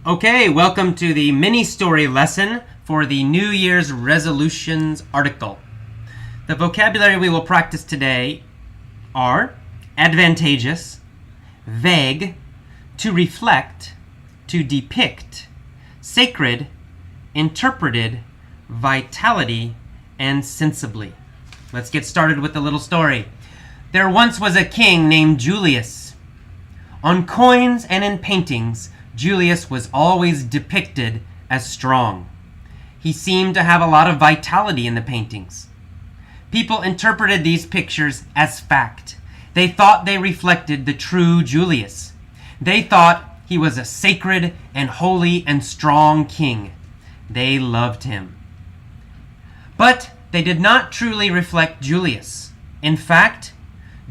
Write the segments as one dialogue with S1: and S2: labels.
S1: Okay, welcome to the mini-story lesson for the New Year's resolutions article. The vocabulary we will practice today are advantageous, vague, to reflect, to depict, sacred, interpreted, vitality, and sensibly. Let's get started with the little story. There once was a king named Julius. On coins and in paintings, Julius was always depicted as strong. He seemed to have a lot of vitality in the paintings. People interpreted these pictures as fact. They thought they reflected the true Julius. They thought he was a sacred and holy and strong king. They loved him. But they did not truly reflect Julius. In fact,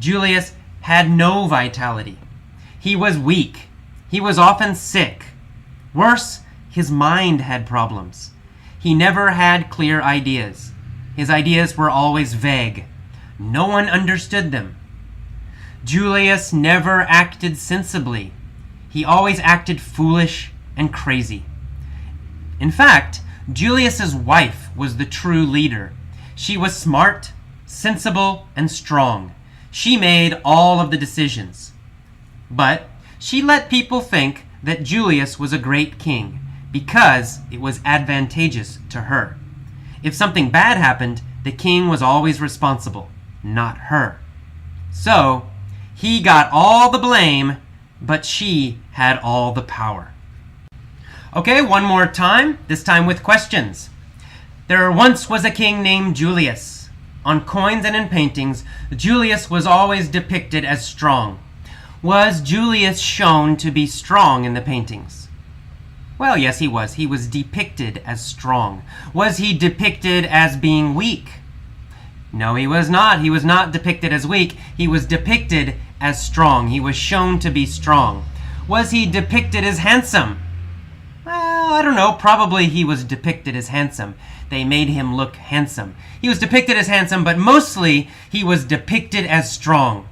S1: Julius had no vitality. He was weak. He was often sick. Worse, his mind had problems. He never had clear ideas. His ideas were always vague. No one understood them. Julius never acted sensibly. He always acted foolish and crazy. In fact, Julius's wife was the true leader. She was smart, sensible, and strong. She made all of the decisions. But she let people think that Julius was a great king because it was advantageous to her. If something bad happened, the king was always responsible, not her. So, he got all the blame, but she had all the power. Okay, one more time, this time with questions. There once was a king named Julius. On coins and in paintings, Julius was always depicted as strong. Was Julius shown to be strong in the paintings? Well, yes, he was. He was depicted as strong. Was he depicted as being weak? No, he was not. He was not depicted as weak. He was depicted as strong. He was shown to be strong. Was he depicted as handsome? Well, I don't know. Probably he was depicted as handsome. They made him look handsome. He was depicted as handsome, but mostly he was depicted as strong.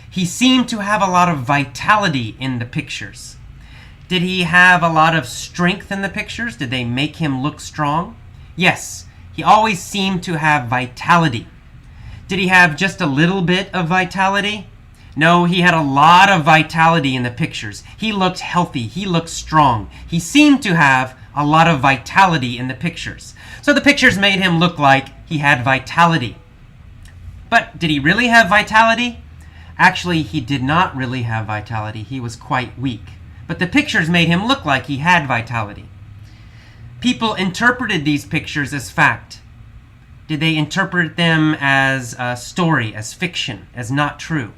S1: He seemed to have a lot of vitality in the pictures. Did he have a lot of strength in the pictures? Did they make him look strong? Yes, he always seemed to have vitality. Did he have just a little bit of vitality? No, he had a lot of vitality in the pictures. He looked healthy. He looked strong. He seemed to have a lot of vitality in the pictures. So the pictures made him look like he had vitality. But did he really have vitality? Actually, he did not really have vitality. He was quite weak. But the pictures made him look like he had vitality. People interpreted these pictures as fact. Did they interpret them as a story, as fiction, as not true?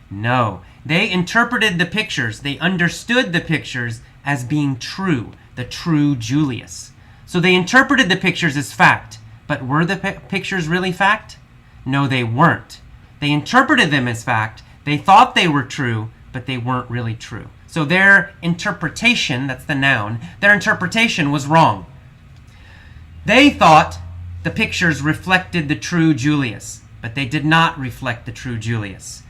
S1: No. They interpreted the pictures, they understood the pictures as being true, the true Julius. So they interpreted the pictures as fact. But were the pictures really fact? No, they weren't. They interpreted them as fact. They thought they were true, but they weren't really true. So their interpretation, that's the noun, their interpretation was wrong. They thought the pictures reflected the true Julius, but they did not reflect the true Julius.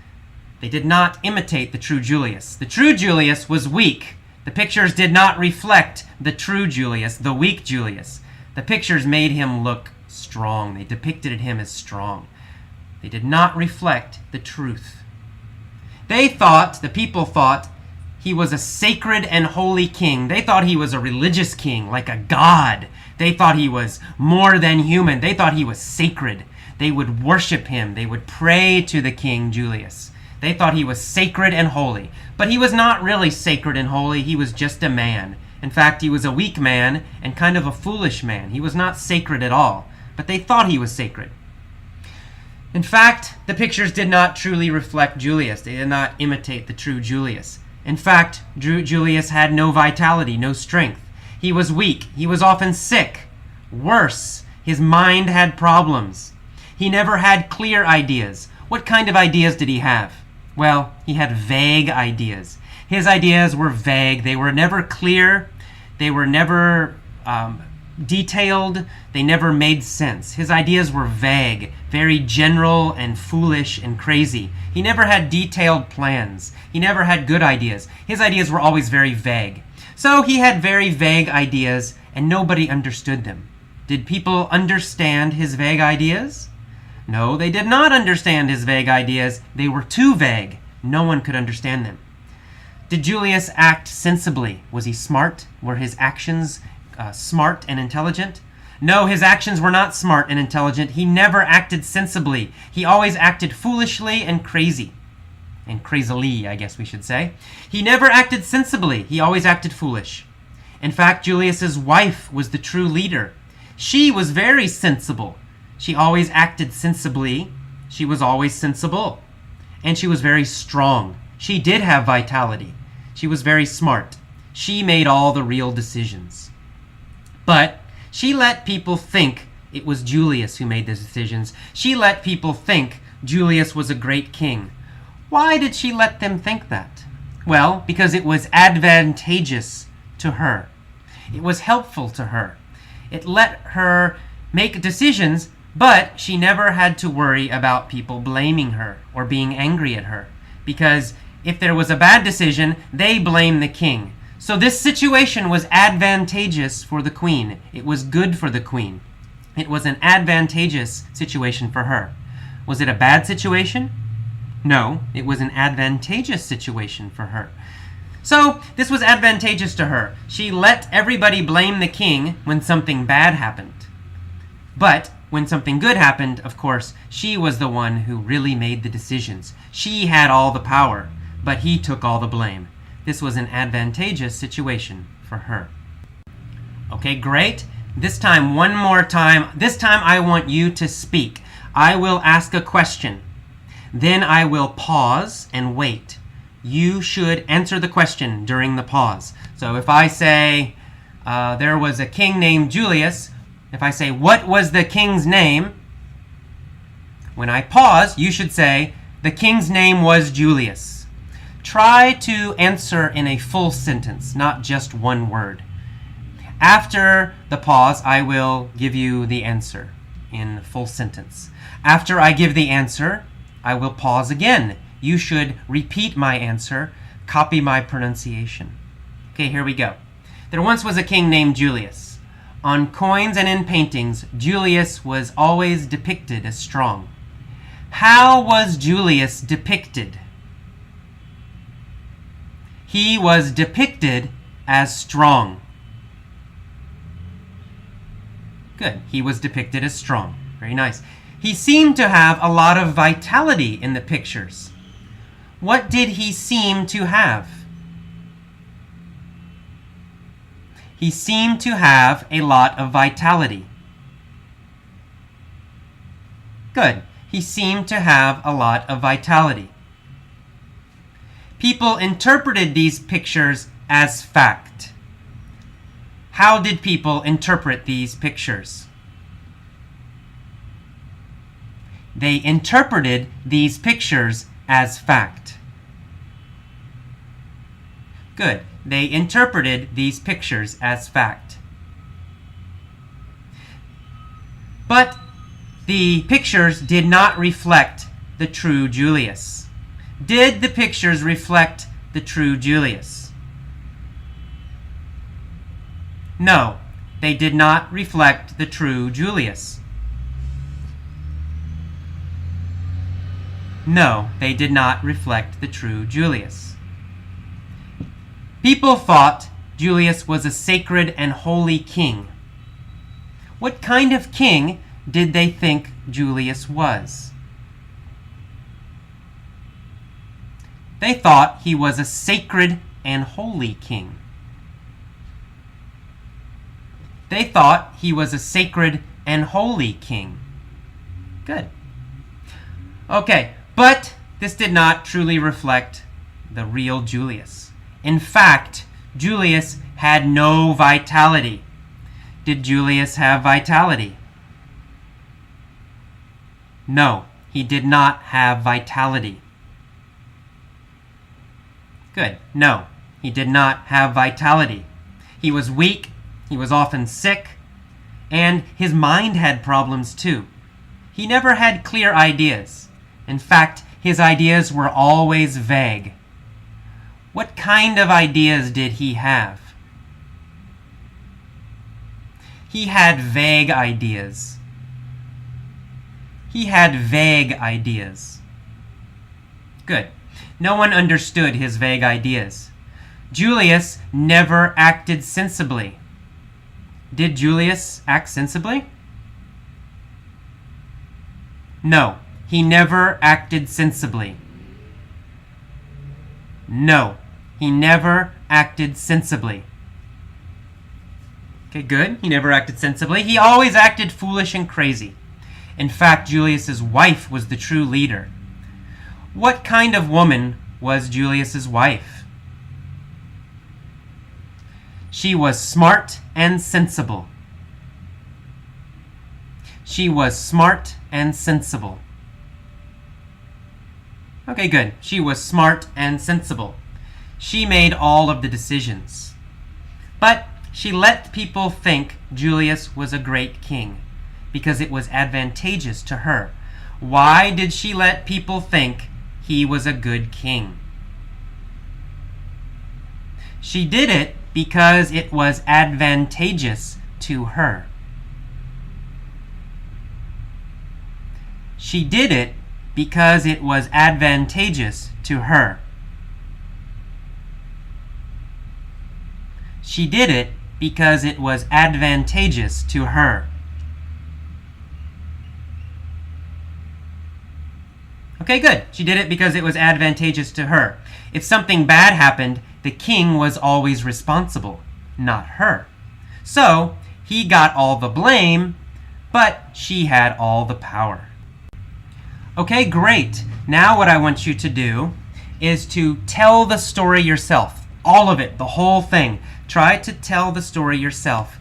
S1: They did not imitate the true Julius. The true Julius was weak. The pictures did not reflect the true Julius, the weak Julius. The pictures made him look strong. They depicted him as strong. They did not reflect the truth. The people thought, he was a sacred and holy king. They thought he was a religious king, like a god. They thought he was more than human. They thought he was sacred. They would worship him. They would pray to the king Julius. They thought he was sacred and holy. But he was not really sacred and holy. He was just a man. In fact, he was a weak man and kind of a foolish man. He was not sacred at all. But they thought he was sacred. In fact, the pictures did not truly reflect Julius. They did not imitate the true Julius. In fact, Julius had no vitality, no strength. He was weak. He was often sick. Worse, his mind had problems. He never had clear ideas. What kind of ideas did he have? Well, he had vague ideas. His ideas were vague. They were never clear. They were never detailed. They never made sense. His ideas were vague, very general and foolish and crazy. He never had detailed plans. He never had good ideas. His ideas were always very vague. So he had very vague ideas, and nobody understood them. Did people understand his vague ideas? No, they did not understand his vague ideas. They were too vague. No one could understand them. Did Julius act sensibly? Was he smart? Were his actions smart and intelligent? No, his actions were not smart and intelligent. He never acted sensibly. He always acted foolishly and crazy. And crazily, I guess we should say. He never acted sensibly. He always acted foolish. In fact, Julius's wife was the true leader. She was very sensible. She always acted sensibly. She was always sensible. And she was very strong. She did have vitality. She was very smart. She made all the real decisions. But she let people think it was Julius who made the decisions. She let people think Julius was a great king. Why did she let them think that? Well, because it was advantageous to her. It was helpful to her. It let her make decisions, but she never had to worry about people blaming her or being angry at her. Because if there was a bad decision, they blamed the king. So this situation was advantageous for the queen. It was good for the queen. It was an advantageous situation for her. Was it a bad situation? No, it was an advantageous situation for her. So this was advantageous to her. She let everybody blame the king when something bad happened. But when something good happened, of course, she was the one who really made the decisions. She had all the power, but he took all the blame. This was an advantageous situation for her. Okay, great. This time, one more time. This time I want you to speak. I will ask a question. Then I will pause and wait. You should answer the question during the pause. So if I say, there was a king named Julius, if I say, what was the king's name? When I pause, you should say, the king's name was Julius. Try to answer in a full sentence, not just one word. After the pause, I will give you the answer in full sentence. After I give the answer, I will pause again. You should repeat my answer, copy my pronunciation. Okay, here we go. There once was a king named Julius. On coins and in paintings, Julius was always depicted as strong. How was Julius depicted? He was depicted as strong. Good. He was depicted as strong. Very nice. He seemed to have a lot of vitality in the pictures. What did he seem to have? He seemed to have a lot of vitality. Good. He seemed to have a lot of vitality. People interpreted these pictures as fact. How did people interpret these pictures? They interpreted these pictures as fact. Good. They interpreted these pictures as fact. But the pictures did not reflect the true Julius. Did the pictures reflect the true Julius? No, they did not reflect the true Julius. No, they did not reflect the true Julius. People thought Julius was a sacred and holy king. What kind of king did they think Julius was? They thought he was a sacred and holy king. They thought he was a sacred and holy king. Good. Okay, but this did not truly reflect the real Julius. In fact, Julius had no vitality. Did Julius have vitality? No, he did not have vitality. Good. No, he did not have vitality. He was weak, he was often sick, and his mind had problems too. He never had clear ideas. In fact, his ideas were always vague. What kind of ideas did he have? He had vague ideas. He had vague ideas. Good. No one understood his vague ideas. Julius never acted sensibly. Did Julius act sensibly? No, he never acted sensibly. No, he never acted sensibly. Okay, good. He never acted sensibly. He always acted foolish and crazy. In fact, Julius's wife was the true leader. What kind of woman was Julius's wife? She was smart and sensible. She was smart and sensible. Okay, good. She was smart and sensible. She made all of the decisions. But she let people think Julius was a great king because it was advantageous to her. Why did she let people think he was a good king? She did it because it was advantageous to her. She did it because it was advantageous to her. She did it because it was advantageous to her. Okay, good. She did it because it was advantageous to her. If something bad happened, the king was always responsible, not her. So, he got all the blame, but she had all the power. Okay, great. Now what I want you to do is to tell the story yourself. All of it, the whole thing. Try to tell the story yourself.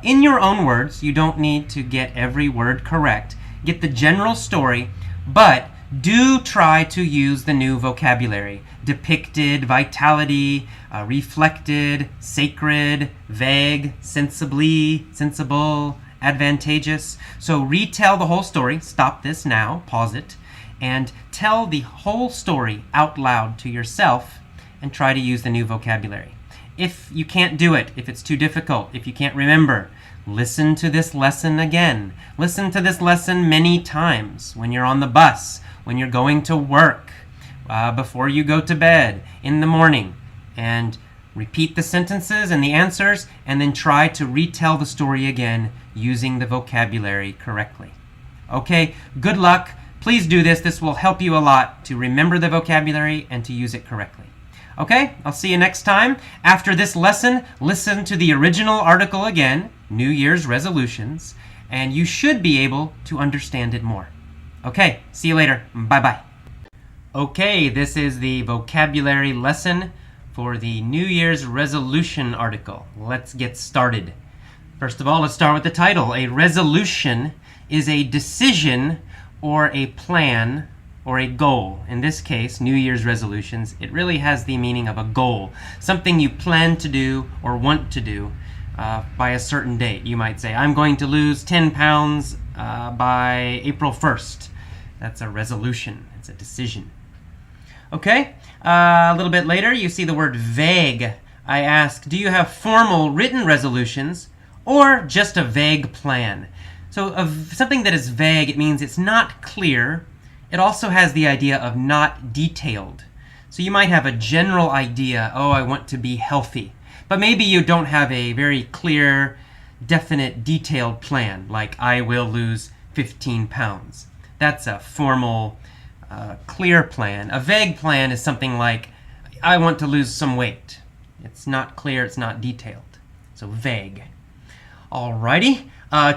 S1: In your own words. You don't need to get every word correct. Get the general story, but do try to use the new vocabulary. Depicted, vitality, reflected, sacred, vague, sensibly, sensible, advantageous. So retell the whole story. Stop this now, pause it, and tell the whole story out loud to yourself and try to use the new vocabulary. If you can't do it, if it's too difficult, if you can't remember, listen to this lesson again. Listen to this lesson many times when you're on the bus, when you're going to work, before you go to bed, in the morning, and repeat the sentences and the answers, and then try to retell the story again using the vocabulary correctly. Okay, good luck. Please do this. This will help you a lot to remember the vocabulary and to use it correctly. Okay, I'll see you next time. After this lesson, listen to the original article again, New Year's resolutions, and you should be able to understand it more. Okay, see you later. Bye-bye. Okay, this is the vocabulary lesson for the New Year's resolution article. Let's get started. First of all, let's start with the title. A resolution is a decision or a plan or a goal. In this case, New Year's resolutions, it really has the meaning of a goal. Something you plan to do or want to do by a certain date. You might say, I'm going to lose 10 pounds by April 1st. That's a resolution. It's a decision. Okay, a little bit later, you see the word vague. I ask, do you have formal written resolutions or just a vague plan? So something that is vague, it means it's not clear. It also has the idea of not detailed. So you might have a general idea, oh, I want to be healthy. But maybe you don't have a very clear, definite, detailed plan, like I will lose 15 pounds. That's a formal, clear plan. A vague plan is something like, I want to lose some weight. It's not clear, it's not detailed. So vague. Alrighty.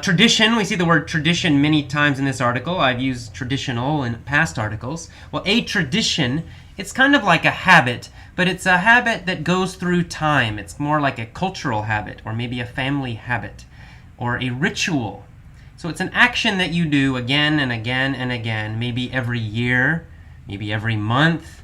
S1: Tradition, we see the word tradition many times in this article. I've used traditional in past articles. Well, a tradition, it's kind of like a habit, but it's a habit that goes through time. It's more like a cultural habit, or maybe a family habit, or a ritual. So it's an action that you do again and again and again, maybe every year, maybe every month.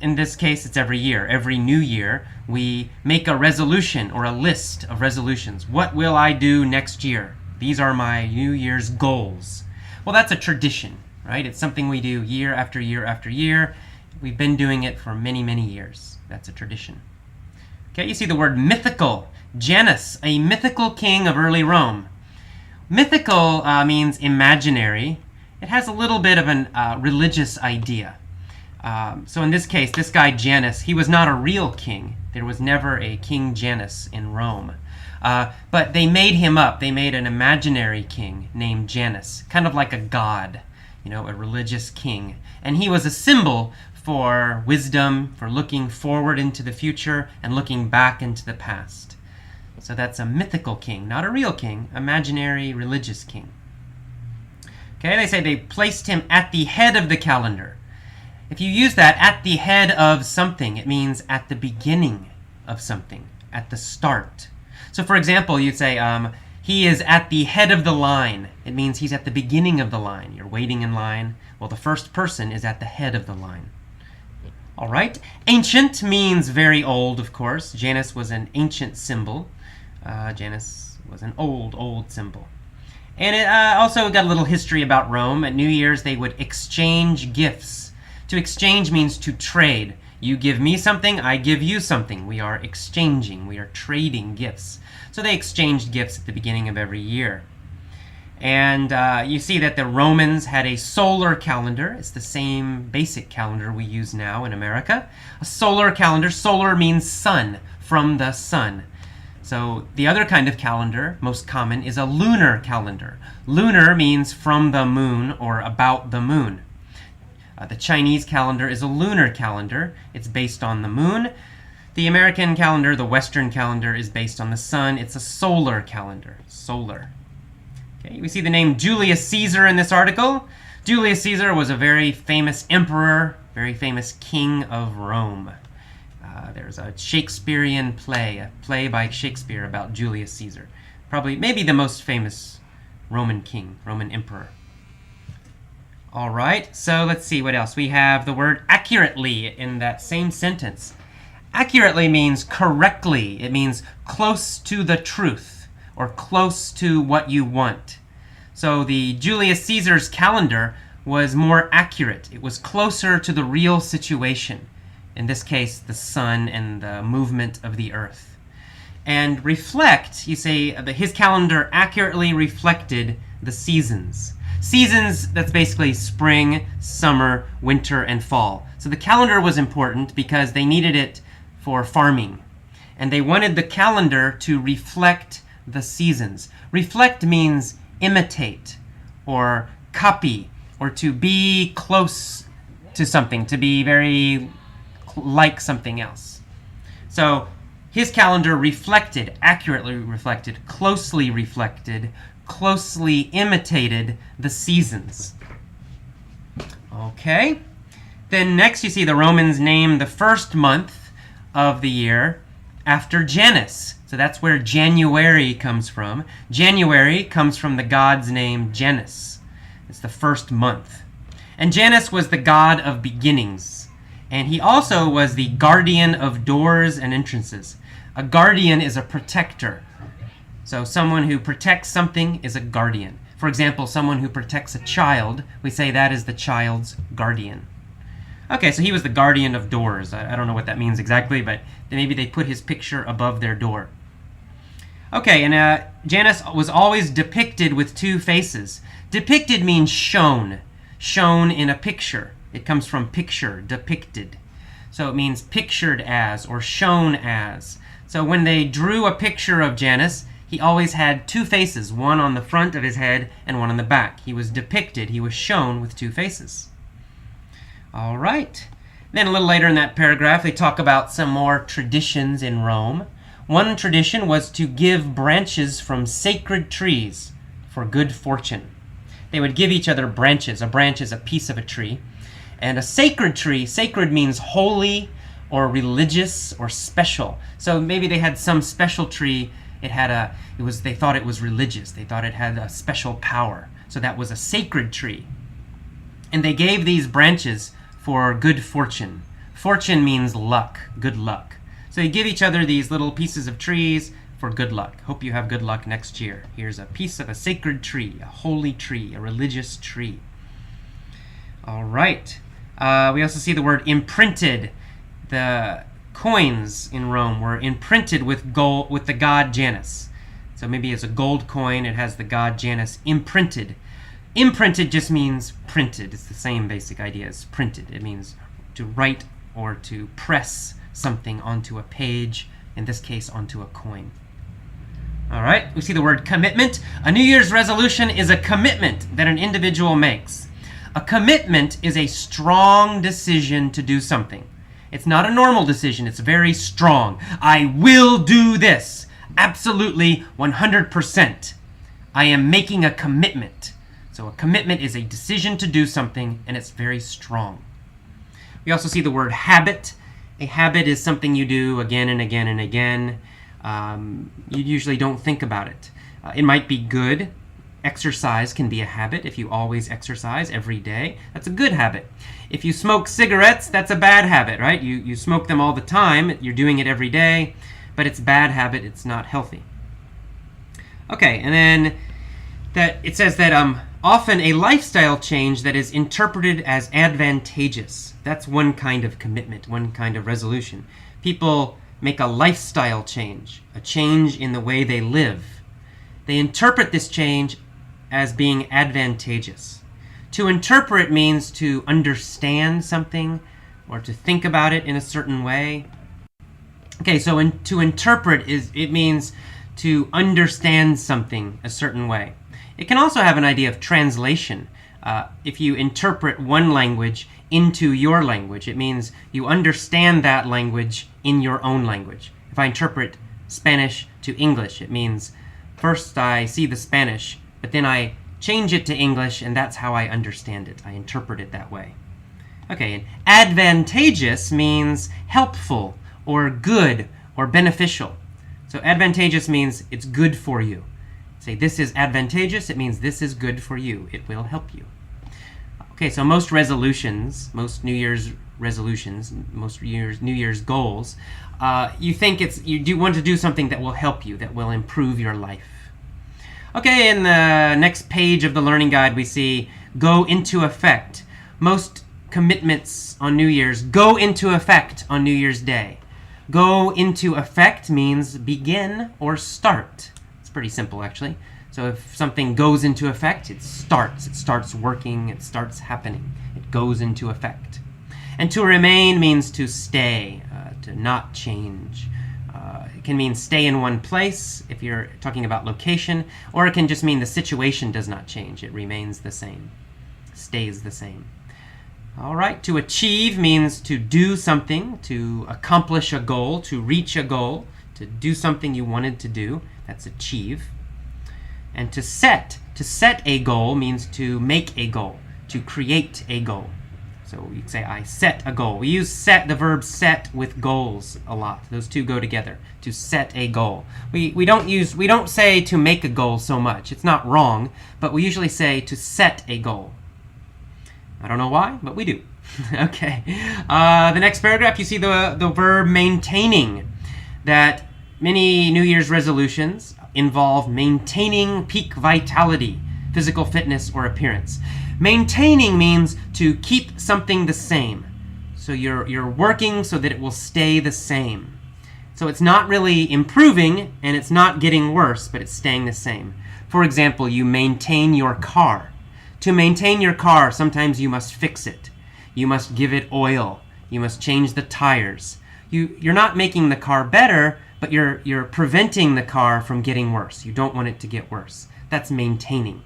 S1: In this case, it's every year. Every new year, we make a resolution or a list of resolutions. What will I do next year? These are my New Year's goals. Well, that's a tradition, right? It's something we do year after year after year. We've been doing it for many, many years. That's a tradition. Okay, you see the word mythical. Janus, a mythical king of early Rome. Mythical means imaginary. It has a little bit of a religious idea. So in this case, this guy Janus, he was not a real king. There was never a King Janus in Rome. But they made him up. They made an imaginary king named Janus, kind of like a god, a religious king. And he was a symbol for wisdom, for looking forward into the future and looking back into the past. So that's a mythical king, not a real king, imaginary religious king. Okay, they say they placed him at the head of the calendar. If you use that, at the head of something, it means at the beginning of something, at the start. So for example, you'd say, he is at the head of the line. It means he's at the beginning of the line. You're waiting in line. Well, the first person is at the head of the line. All right. Ancient means very old, of course. Janus was an ancient symbol. Janus was an old symbol. And it also got a little history about Rome. At New Year's, they would exchange gifts. To exchange means to trade. You give me something, I give you something. We are exchanging. We are trading gifts. So they exchanged gifts at the beginning of every year. And you see that the Romans had a solar calendar. It's the same basic calendar we use now in America. A solar calendar. Solar means sun, from the sun. So the other kind of calendar, most common, is a lunar calendar. Lunar means from the moon or about the moon. The Chinese calendar is a lunar calendar. It's based on the moon. The American calendar, the Western calendar, is based on the sun. It's a solar calendar. Solar. Okay, we see the name Julius Caesar in this article. Julius Caesar was a very famous emperor, very famous king of Rome. There's a Shakespearean play, a play by Shakespeare about Julius Caesar. Maybe the most famous Roman king, Roman emperor. All right, so let's see what else. We have the word accurately in that same sentence. Accurately means correctly. It means close to the truth or close to what you want. So the Julius Caesar's calendar was more accurate. It was closer to the real situation. In this case, the sun and the movement of the earth. And reflect, you say that his calendar accurately reflected the seasons. Seasons, that's basically spring, summer, winter, and fall. So the calendar was important because they needed it for farming. And they wanted the calendar to reflect the seasons. Reflect means imitate or copy or to be close to something, to be very like something else. So his calendar reflected, accurately reflected, closely imitated the seasons. Okay. Then next you see the Romans name the first month of the year after Janus. So that's where January comes from. January comes from the god's name Janus. It's the first month. And Janus was the god of beginnings. And he also was the guardian of doors and entrances. A guardian is a protector. So someone who protects something is a guardian. For example, someone who protects a child, we say that is the child's guardian. Okay, so he was the guardian of doors. I don't know what that means exactly, but maybe they put his picture above their door. Okay, and Janus was always depicted with two faces. Depicted means shown. Shown in a picture. It comes from picture, depicted. So it means pictured as or shown as. So when they drew a picture of Janus, he always had two faces, one on the front of his head and one on the back. He was depicted, he was shown with two faces. All right. Then a little later in that paragraph, they talk about some more traditions in Rome. One tradition was to give branches from sacred trees for good fortune. They would give each other branches. A branch is a piece of a tree. And a sacred tree, sacred means holy or religious or special. So maybe they had some special tree. They thought it was religious. They thought it had a special power. So that was a sacred tree. And they gave these branches for good fortune. Fortune means luck, good luck. So they give each other these little pieces of trees for good luck. Hope you have good luck next year. Here's a piece of a sacred tree, a holy tree, a religious tree. All right. We also see the word imprinted. The coins in Rome were imprinted with gold, with the god Janus. So maybe it's a gold coin, it has the god Janus imprinted. Imprinted just means printed. It's the same basic idea as printed. It means to write or to press something onto a page, in this case onto a coin. All right, we see the word commitment. A New Year's resolution is a commitment that an individual makes. A commitment is a strong decision to do something. It's not a normal decision, it's very strong. I will do this. Absolutely 100%. I am making a commitment. So a commitment is a decision to do something, and it's very strong. We also see the word habit. A habit is something you do again and again and again. You usually don't think about it. It might be good. Exercise can be a habit. If you always exercise every day, that's a good habit. If you smoke cigarettes, that's a bad habit, right? You smoke them all the time. You're doing it every day, but it's a bad habit. It's not healthy. Okay, and then it says that often a lifestyle change that is interpreted as advantageous. That's one kind of commitment, one kind of resolution. People make a lifestyle change, a change in the way they live. They interpret this change as being advantageous. To interpret means to understand something or to think about it in a certain way. Okay, so to interpret it means to understand something a certain way. It can also have an idea of translation. If you interpret one language into your language, it means you understand that language in your own language. If I interpret Spanish to English, it means first I see the Spanish, but then I change it to English, and that's how I understand it. I interpret it that way. Okay, and advantageous means helpful or good or beneficial. So advantageous means it's good for you. Say this is advantageous, it means this is good for you. It will help you. Okay, so most resolutions, most New Year's resolutions, most New Year's goals, you do want to do something that will help you, that will improve your life. Okay, in the next page of the learning guide, we see go into effect. Most commitments on New Year's go into effect on New Year's Day. Go into effect means begin or start. It's pretty simple, actually. So if something goes into effect, it starts working, it starts happening. It goes into effect. And to remain means to stay, to not change. It can mean stay in one place if you're talking about location, or it can just mean the situation does not change. It remains the same, stays the same. All right, to achieve means to do something, to accomplish a goal, to reach a goal, to do something you wanted to do. That's achieve. And to set a goal means to make a goal, to create a goal. So you'd say, I set a goal. We use the verb set with goals a lot. Those two go together, to set a goal. We don't say to make a goal so much. It's not wrong, but we usually say to set a goal. I don't know why, but we do. Okay. The next paragraph, you see the verb maintaining. That many New Year's resolutions involve maintaining peak vitality, physical fitness, or appearance. Maintaining means to keep something the same. So you're working so that it will stay the same. So it's not really improving and it's not getting worse, but it's staying the same. For example, you maintain your car. To maintain your car, sometimes you must fix it. You must give it oil. You must change the tires. You're not making the car better, but you're preventing the car from getting worse. You don't want it to get worse. That's maintaining.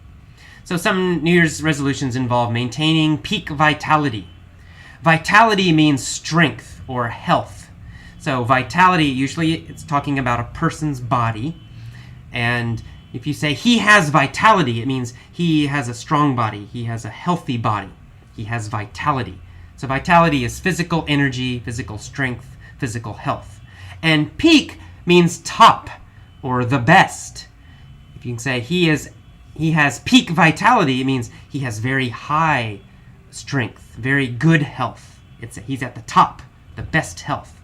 S1: So some New Year's resolutions involve maintaining peak vitality. Vitality means strength or health. So vitality, usually it's talking about a person's body. And if you say he has vitality, it means he has a strong body. He has a healthy body. He has vitality. So vitality is physical energy, physical strength, physical health. And peak means top or the best. If you can say he has peak vitality, it means he has very high strength, very good health. He's at the top, the best health.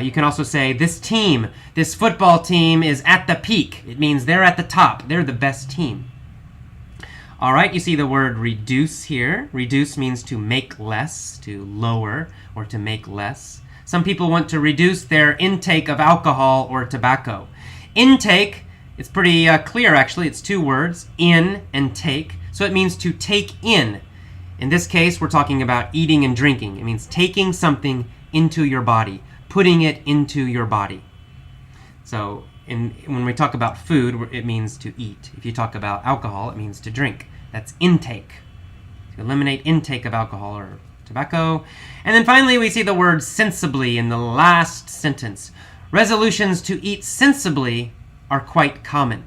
S1: You can also say this football team is at the peak. It means they're at the top. They're the best team. All right, you see the word reduce here. Reduce means to make less, to lower, or to make less. Some people want to reduce their intake of alcohol or tobacco. Intake, it's pretty clear actually. It's two words, in and take. So it means to take in. In this case, we're talking about eating and drinking. It means taking something into your body, putting it into your body. So when we talk about food, it means to eat. If you talk about alcohol, it means to drink. That's intake. To eliminate intake of alcohol or tobacco. And then finally, we see the word sensibly in the last sentence. Resolutions to eat sensibly are quite common.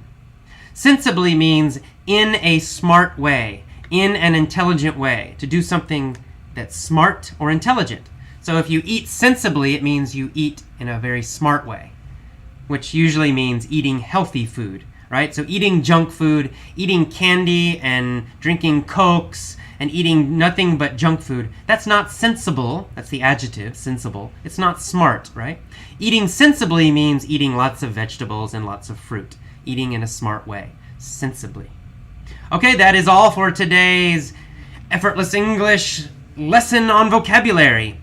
S1: Sensibly means in a smart way, in an intelligent way, to do something that's smart or intelligent. So if you eat sensibly, it means you eat in a very smart way, which usually means eating healthy food, right? So eating junk food, eating candy and drinking Cokes and eating nothing but junk food, that's not sensible. That's the adjective, sensible. It's not smart, right? Eating sensibly means eating lots of vegetables and lots of fruit. Eating in a smart way, sensibly. Okay, that is all for today's Effortless English lesson on vocabulary.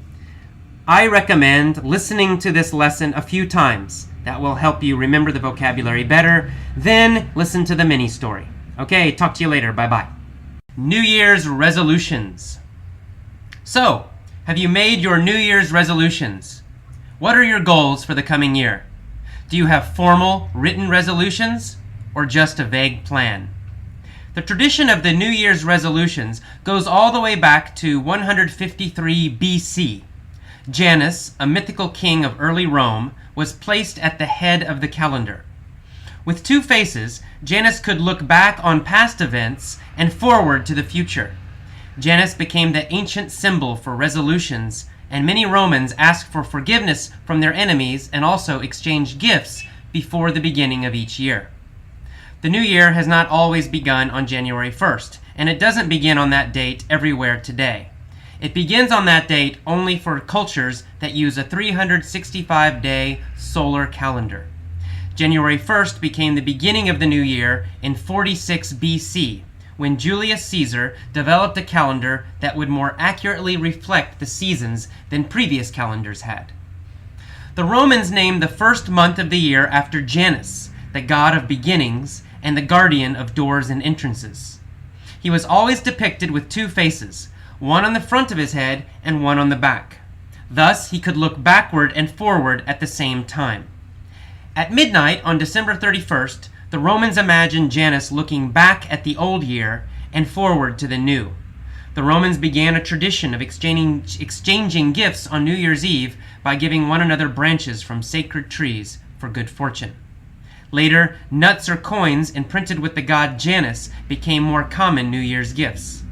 S1: I recommend listening to this lesson a few times. That will help you remember the vocabulary better. Then listen to the mini story. Okay, talk to you later. Bye-bye. New Year's resolutions. So, have you made your New Year's resolutions? What are your goals for the coming year? Do you have formal, written resolutions or just a vague plan? The tradition of the New Year's resolutions goes all the way back to 153 BC. Janus, a mythical king of early Rome, was placed at the head of the calendar. With two faces, Janus could look back on past events and forward to the future. Janus became the ancient symbol for resolutions, and many Romans asked for forgiveness from their enemies and also exchanged gifts before the beginning of each year. The new year has not always begun on January 1st, and it doesn't begin on that date everywhere today. It begins on that date only for cultures that use a 365-day solar calendar. January 1st became the beginning of the new year in 46 BC, when Julius Caesar developed a calendar that would more accurately reflect the seasons than previous calendars had. The Romans named the first month of the year after Janus, the god of beginnings and the guardian of doors and entrances. He was always depicted with two faces, one on the front of his head and one on the back. Thus, he could look backward and forward at the same time. At midnight on December 31st, the Romans imagined Janus looking back at the old year and forward to the new. The Romans began a tradition of exchanging gifts on New Year's Eve by giving one another branches from sacred trees for good fortune. Later, nuts or coins imprinted with the god Janus became more common New Year's gifts.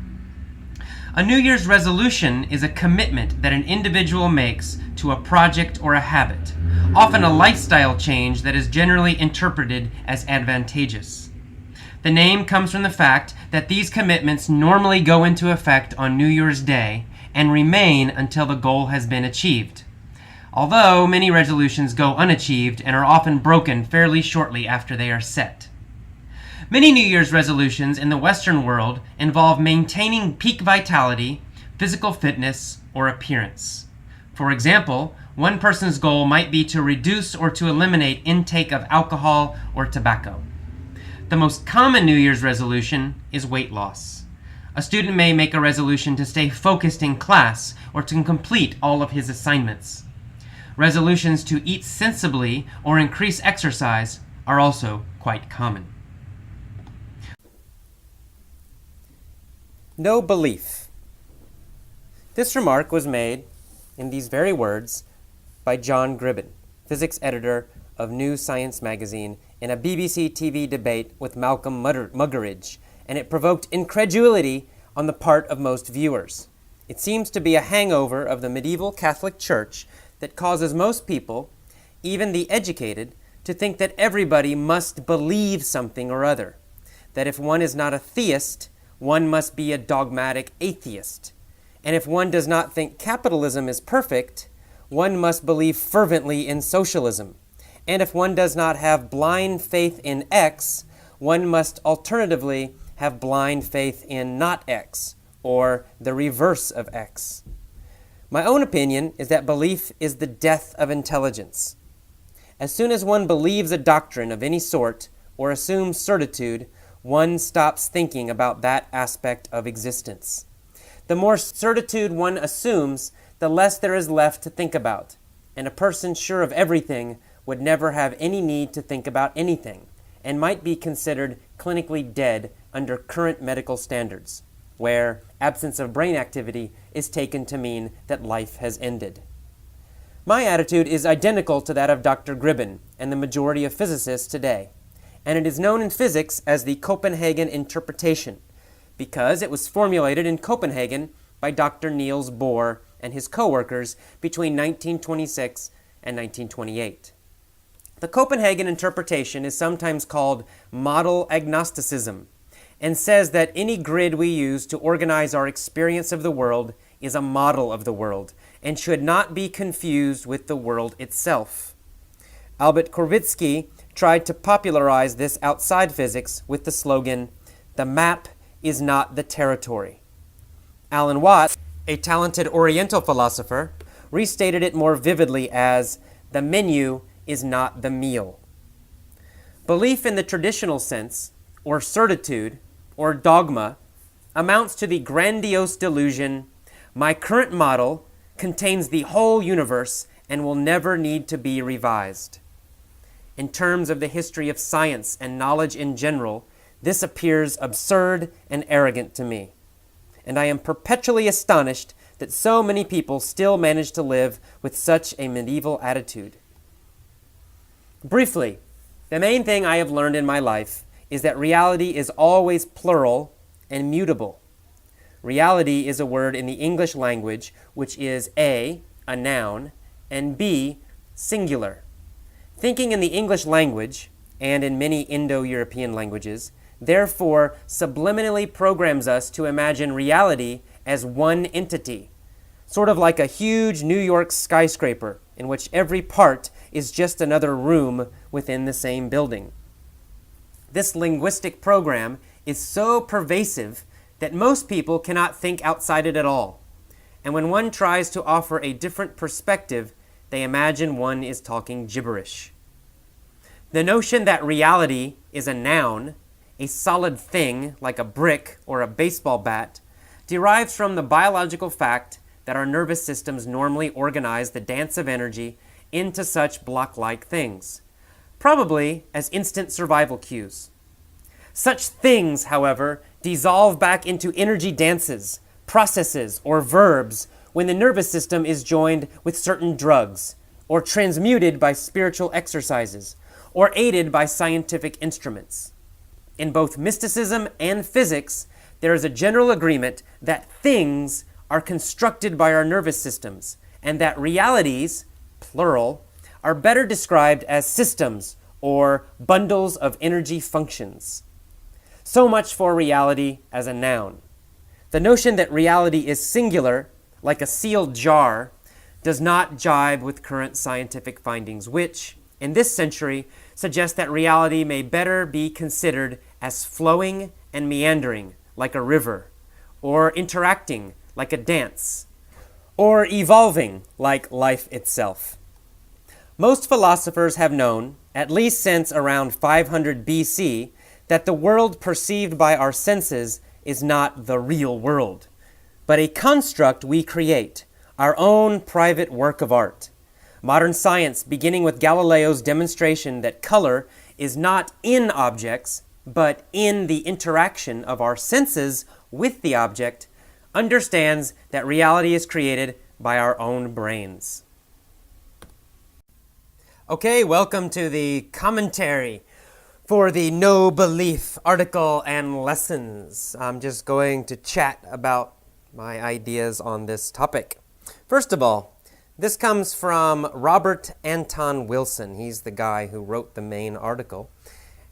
S1: A New Year's resolution is a commitment that an individual makes to a project or a habit, often a lifestyle change that is generally interpreted as advantageous. The name comes from the fact that these commitments normally go into effect on New Year's Day and remain until the goal has been achieved, although many resolutions go unachieved and are often broken fairly shortly after they are set. Many New Year's resolutions in the Western world involve maintaining peak vitality, physical fitness, or appearance. For example, one person's goal might be to reduce or to eliminate intake of alcohol or tobacco. The most common New Year's resolution is weight loss. A student may make a resolution to stay focused in class or to complete all of his assignments. Resolutions to eat sensibly or increase exercise are also quite common. No belief. This remark was made in these very words by John Gribben, physics editor of New Science magazine, in a BBC TV debate with Malcolm Muggeridge, and it provoked incredulity on the part of most viewers. It seems to be a hangover of the medieval Catholic Church that causes most people, even the educated, to think that everybody must believe something or other, that if one is not a theist, one must be a dogmatic atheist. And if one does not think capitalism is perfect, one must believe fervently in socialism. And if one does not have blind faith in X, one must alternatively have blind faith in not X, or the reverse of X. My own opinion is that belief is the death of intelligence. As soon as one believes a doctrine of any sort or assumes certitude, one stops thinking about that aspect of existence. The more certitude one assumes, the less there is left to think about, and a person sure of everything would never have any need to think about anything, and might be considered clinically dead under current medical standards, where absence of brain activity is taken to mean that life has ended. My attitude is identical to that of Dr. Gribben and the majority of physicists today, and it is known in physics as the Copenhagen interpretation, because it was formulated in Copenhagen by Dr. Niels Bohr and his co-workers between 1926 and 1928. The Copenhagen interpretation is sometimes called model agnosticism, and says that any grid we use to organize our experience of the world is a model of the world, and should not be confused with the world itself. Albert Korvitsky tried to popularize this outside physics with the slogan, "The map is not the territory." Alan Watts, a talented Oriental philosopher, restated it more vividly as, "The menu is not the meal." Belief in the traditional sense, or certitude, or dogma, amounts to the grandiose delusion, "My current model contains the whole universe and will never need to be revised." In terms of the history of science and knowledge in general, this appears absurd and arrogant to me, and I am perpetually astonished that so many people still manage to live with such a medieval attitude. Briefly, the main thing I have learned in my life is that reality is always plural and mutable. Reality is a word in the English language which is a noun, and b, singular. Thinking in the English language, and in many Indo-European languages, therefore subliminally programs us to imagine reality as one entity, sort of like a huge New York skyscraper in which every part is just another room within the same building. This linguistic program is so pervasive that most people cannot think outside it at all, and when one tries to offer a different perspective, they imagine one is talking gibberish. The notion that reality is a noun, a solid thing like a brick or a baseball bat, derives from the biological fact that our nervous systems normally organize the dance of energy into such block-like things, probably as instant survival cues. Such things, however, dissolve back into energy dances, processes, or verbs when the nervous system is joined with certain drugs, or transmuted by spiritual exercises, or aided by scientific instruments. In both mysticism and physics, there is a general agreement that things are constructed by our nervous systems, and that realities, plural, are better described as systems or bundles of energy functions. So much for reality as a noun. The notion that reality is singular, like a sealed jar, does not jibe with current scientific findings, which, in this century, suggest that reality may better be considered as flowing and meandering, like a river, or interacting, like a dance, or evolving, like life itself. Most philosophers have known, at least since around 500 BC, that the world perceived by our senses is not the real world, but a construct we create, our own private work of art. Modern science, beginning with Galileo's demonstration that color is not in objects, but in the interaction of our senses with the object, understands that reality is created by our own brains. Okay, welcome to the commentary for the No Belief article and lessons. I'm just going to chat about my ideas on this topic. First of all, this comes from Robert Anton Wilson. He's the guy who wrote the main article.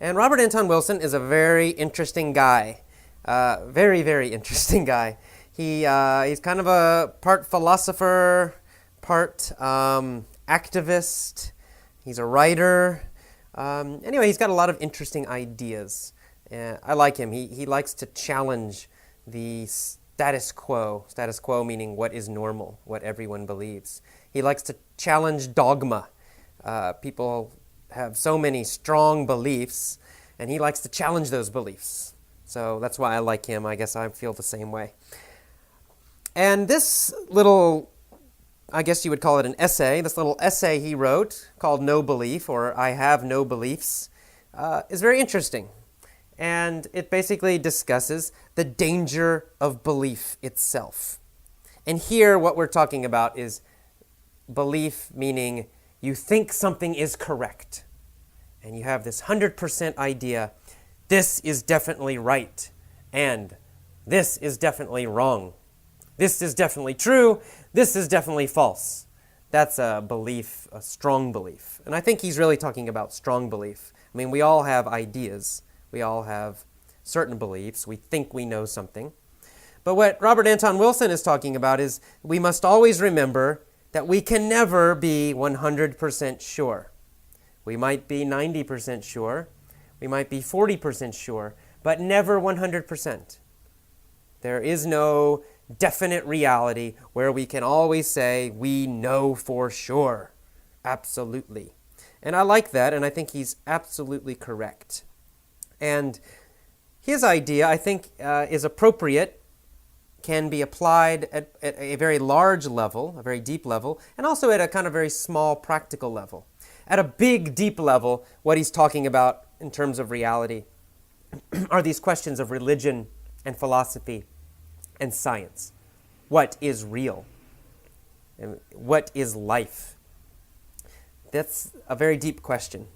S1: And Robert Anton Wilson is a very interesting guy. Very, very interesting guy. He's kind of a part philosopher, part activist. He's a writer. Anyway, he's got a lot of interesting ideas. I like him. He likes to challenge the status quo. Status quo meaning what is normal, what everyone believes. He likes to challenge dogma. People have so many strong beliefs, and he likes to challenge those beliefs. So that's why I like him. I guess I feel the same way. And this little, I guess you would call it an essay, this little essay he wrote called No Belief, or I Have No Beliefs, is very interesting. And it basically discusses the danger of belief itself. And here what we're talking about is belief, meaning you think something is correct. And you have this 100% idea, this is definitely right, and this is definitely wrong. This is definitely true, this is definitely false. That's a belief, a strong belief. And I think he's really talking about strong belief. I mean, we all have ideas. We all have certain beliefs. We think we know something. But what Robert Anton Wilson is talking about is we must always remember that we can never be 100% sure. We might be 90% sure. We might be 40% sure, but never 100%. There is no definite reality where we can always say we know for sure. Absolutely. And I like that, and I think he's absolutely correct. And his idea, I think, is appropriate, can be applied at a very large level, a very deep level, and also at a kind of very small practical level. At a big, deep level, what he's talking about in terms of reality are these questions of religion and philosophy and science. What is real? And what is life? That's a very deep question.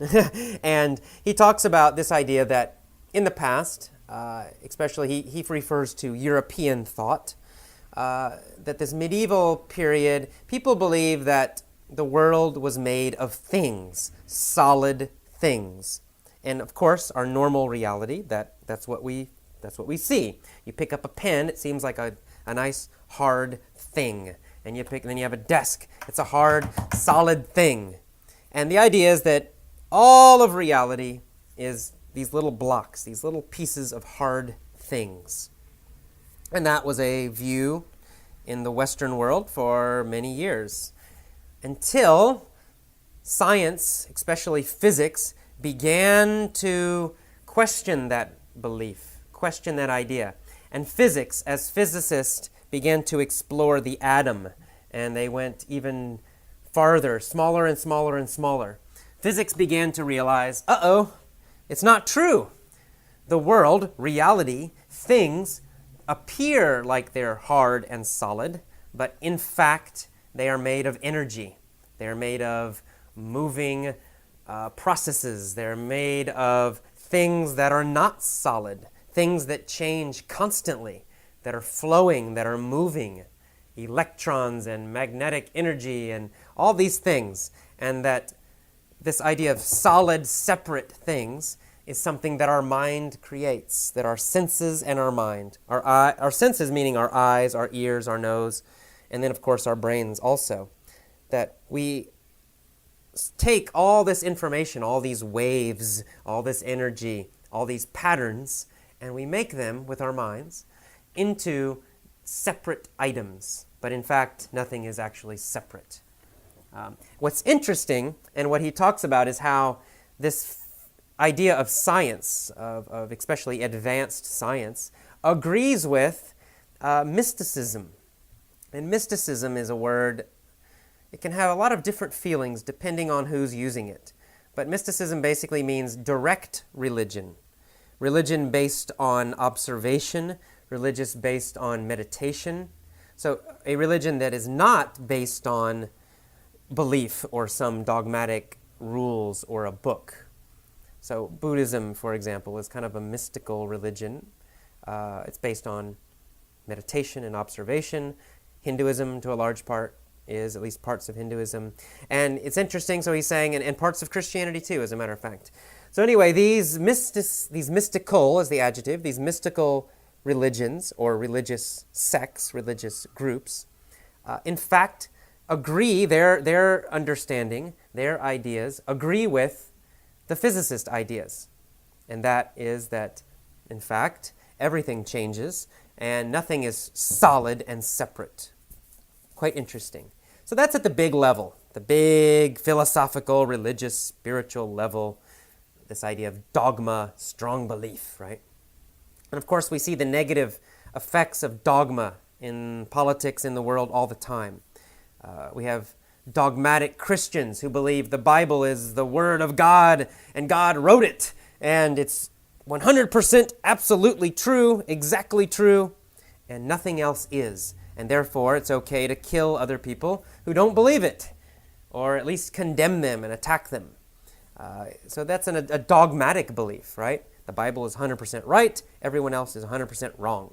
S1: And he talks about this idea that in the past, especially he refers to European thought, that this medieval period, people believe that the world was made of things, solid things. And of course, our normal reality, that's what we see. You pick up a pen, it seems like a nice hard thing. And then you have a desk, it's a hard, solid thing. And the idea is that all of reality is these little blocks, these little pieces of hard things. And that was a view in the Western world for many years, until science, especially physics, began to question that belief, question that idea. And physics, as physicists, began to explore the atom, and they went even farther, smaller and smaller and smaller. Physics began to realize, it's not true. The world, reality, things appear like they're hard and solid, but in fact, they are made of energy. They're made of moving processes. They're made of things that are not solid, things that change constantly, that are flowing, that are moving, electrons and magnetic energy and all these things. And that this idea of solid, separate things is something that our mind creates, that our senses and our mind, our senses meaning our eyes, our ears, our nose, and then of course our brains also, that we take all this information, all these waves, all this energy, all these patterns, and we make them with our minds into separate items. But in fact, nothing is actually separate. What's interesting, and what he talks about, is how this idea of science, of especially advanced science, agrees with mysticism. And mysticism is a word, it can have a lot of different feelings depending on who's using it. But mysticism basically means direct religion. Religion based on observation, religious based on meditation. So a religion that is not based on belief or some dogmatic rules or a book. So Buddhism, for example, is kind of a mystical religion. It's based on meditation and observation. Hinduism, to a large part, is at least parts of Hinduism. And it's interesting, so he's saying, and parts of Christianity too, as a matter of fact. So anyway, these mystical is the adjective, these mystical religions or religious sects, religious groups, in fact, agree, their understanding, their ideas, agree with the physicist ideas. And that is that, in fact, everything changes. and nothing is solid and separate. Quite interesting. So that's at the big level, the big philosophical, religious, spiritual level, this idea of dogma, strong belief, right? And of course, we see the negative effects of dogma in politics in the world all the time. We have dogmatic Christians who believe the Bible is the Word of God and God wrote it, and it's 100% absolutely true, exactly true, and nothing else is. And therefore, it's okay to kill other people who don't believe it, or at least condemn them and attack them. So that's a dogmatic belief, right? The Bible is 100% right, everyone else is 100% wrong.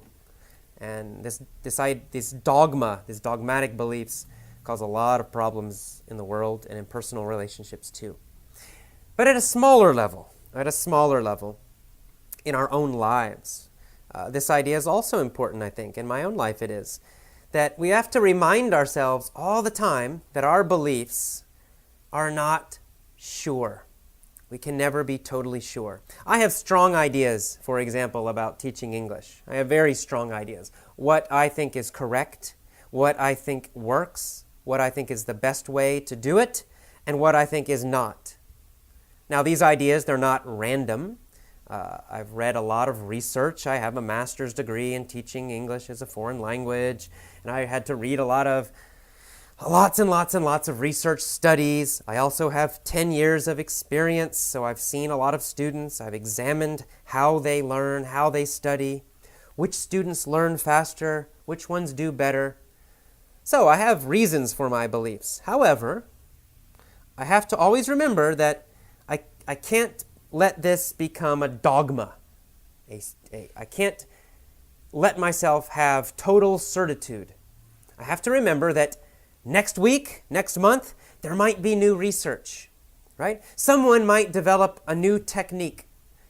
S1: And this dogma, these dogmatic beliefs, cause a lot of problems in the world and in personal relationships too. But at a smaller level, in our own lives, this idea is also important, I think. In my own life it is. That we have to remind ourselves all the time that our beliefs are not sure. We can never be totally sure. I have strong ideas, for example, about teaching English. I have very strong ideas. What I think is correct, what I think works, what I think is the best way to do it, and what I think is not. Now, these ideas, they're not random. I've read a lot of research. I have a master's degree in teaching English as a foreign language, and I had to read lots and lots of research studies. I also have 10 years of experience, so I've seen a lot of students. I've examined how they learn, how they study, which students learn faster, which ones do better. So I have reasons for my beliefs. However, I have to always remember that I can't let this become a dogma. I can't let myself have total certitude. I have to remember that next week, next month, there might be new research, right? Someone might develop a new technique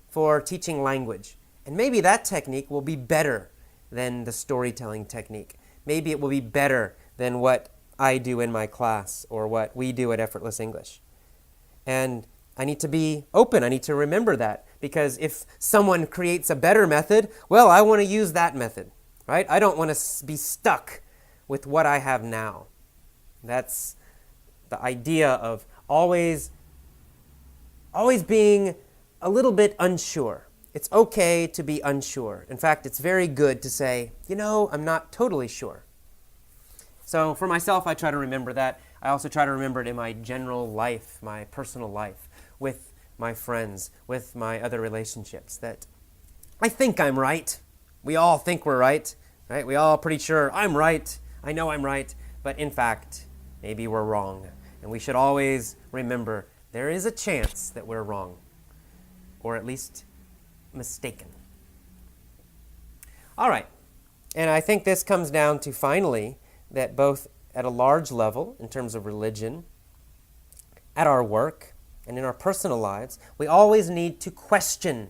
S1: for teaching language, and maybe that technique will be better than the storytelling technique. Maybe it will be better than what I do in my class or what we do at Effortless English. And I need to be open. I need to remember that, because if someone creates a better method, well, I want to use that method, right? I don't want to be stuck with what I have now. That's the idea of always being a little bit unsure. It's okay to be unsure. In fact, it's very good to say, I'm not totally sure. So for myself, I try to remember that. I also try to remember it in my general life, my personal life, with my friends, with my other relationships, that I think I'm right. We all think we're right? We're all pretty sure I'm right. I know I'm right. But in fact, maybe we're wrong. And we should always remember there is a chance that we're wrong, or at least mistaken. All right. And I think this comes down to, finally, that both at a large level, in terms of religion, at our work, and in our personal lives, we always need to question.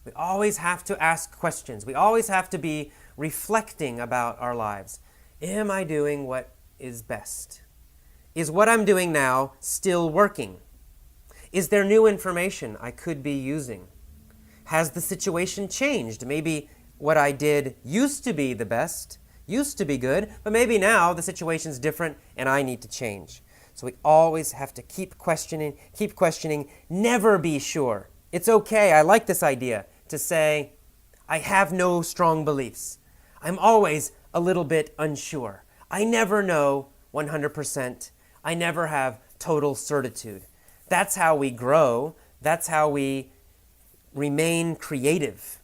S1: We always have to ask questions. We always have to be reflecting about our lives. Am I doing what is best? Is what I'm doing now still working? Is there new information I could be using? Has the situation changed? Maybe what I did used to be the best, used to be good, but maybe now the situation's different and I need to change. So we always have to keep questioning, never be sure. It's okay, I like this idea, to say, I have no strong beliefs. I'm always a little bit unsure. I never know 100%. I never have total certitude. That's how we grow. That's how we remain creative.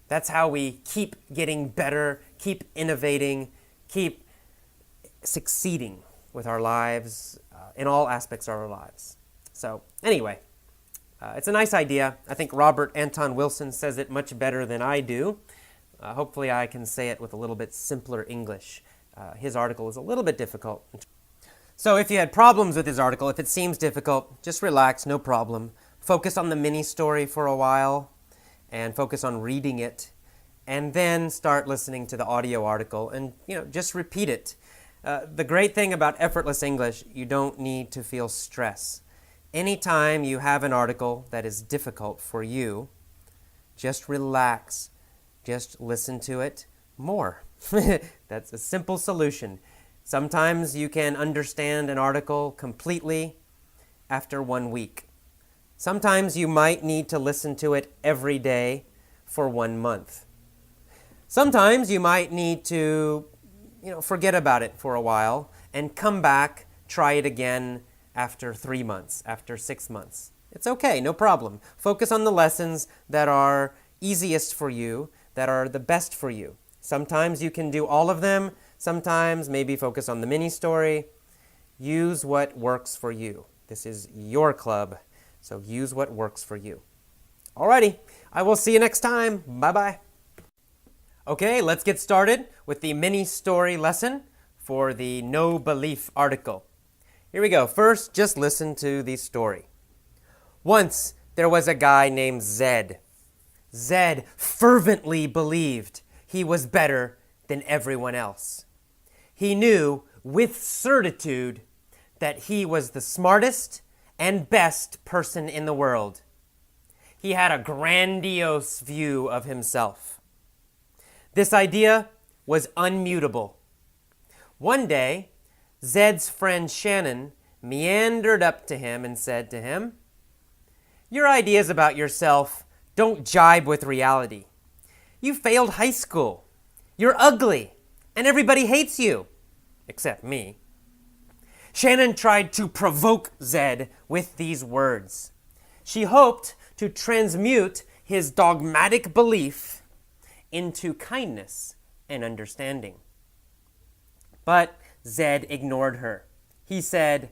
S1: That's how we keep getting better, keep innovating, keep succeeding with our lives, in all aspects of our lives. So anyway, it's a nice idea. I think Robert Anton Wilson says it much better than I do. Hopefully I can say it with a little bit simpler English. His article is a little bit difficult. So if you had problems with his article, if it seems difficult, just relax, no problem. Focus on the mini story for a while and focus on reading it, and then start listening to the audio article and just repeat it. The great thing about Effortless English, you don't need to feel stress. Anytime you have an article that is difficult for you, just relax. Just listen to it, more. That's a simple solution. Sometimes you can understand an article completely after 1 week. Sometimes you might need to listen to it every day for 1 month. Sometimes you might need to, forget about it for a while and come back, try it again after 3 months, after 6 months. It's okay, no problem. Focus on the lessons that are easiest for you, that are the best for you. Sometimes you can do all of them. Sometimes maybe focus on the mini story. Use what works for you. This is your club, so use what works for you. Alrighty, I will see you next time. Bye-bye. Okay, let's get started with the mini story lesson for the no belief article. Here we go. First, just listen to the story. Once there was a guy named Zed. Zed fervently believed he was better than everyone else. He knew with certitude that he was the smartest and best person in the world. He had a grandiose view of himself. This idea was unmutable. One day, Zed's friend Shannon meandered up to him and said to him, "Your ideas about yourself don't jibe with reality. You failed high school. You're ugly, and everybody hates you, except me." Shannon tried to provoke Zed with these words. She hoped to transmute his dogmatic belief into kindness and understanding. But Zed ignored her. He said,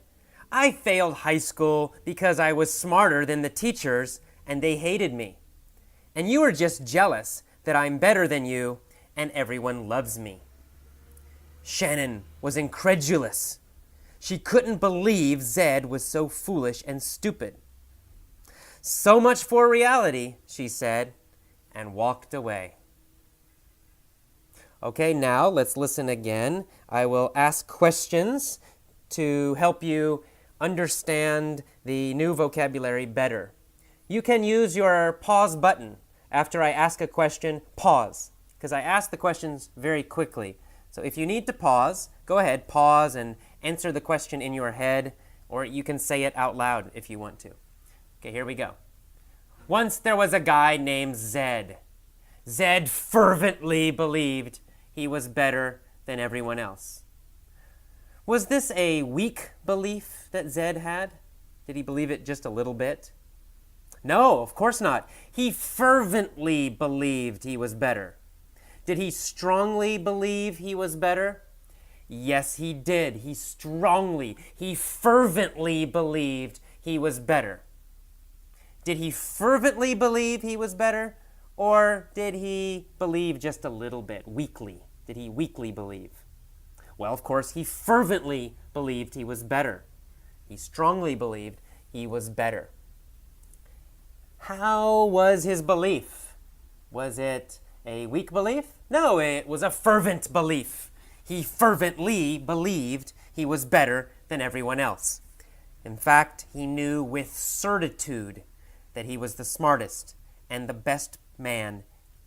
S1: "I failed high school because I was smarter than the teachers and they hated me. And you are just jealous that I'm better than you and everyone loves me." Shannon was incredulous. She couldn't believe Zed was so foolish and stupid. "So much for reality," she said, and walked away. Okay, now let's listen again. I will ask questions to help you understand the new vocabulary better. You can use your pause button. After I ask a question, pause, because I ask the questions very quickly. So if you need to pause, go ahead, pause and answer the question in your head, or you can say it out loud if you want to. Okay, here we go. Once there was a guy named Zed. Zed fervently believed he was better than everyone else. Was this a weak belief that Zed had? Did he believe it just a little bit? No, of course not. He fervently believed he was better. Did he strongly believe he was better? Yes, he did. He fervently believed he was better. Did he fervently believe he was better? Or did he believe just a little bit, weakly? Did he weakly believe? Well, of course, he fervently believed he was better. He strongly believed he was better. How was his belief? Was it a weak belief? No, it was a fervent belief. He fervently believed he was better than everyone else. In fact, he knew with certitude that he was the smartest and the best man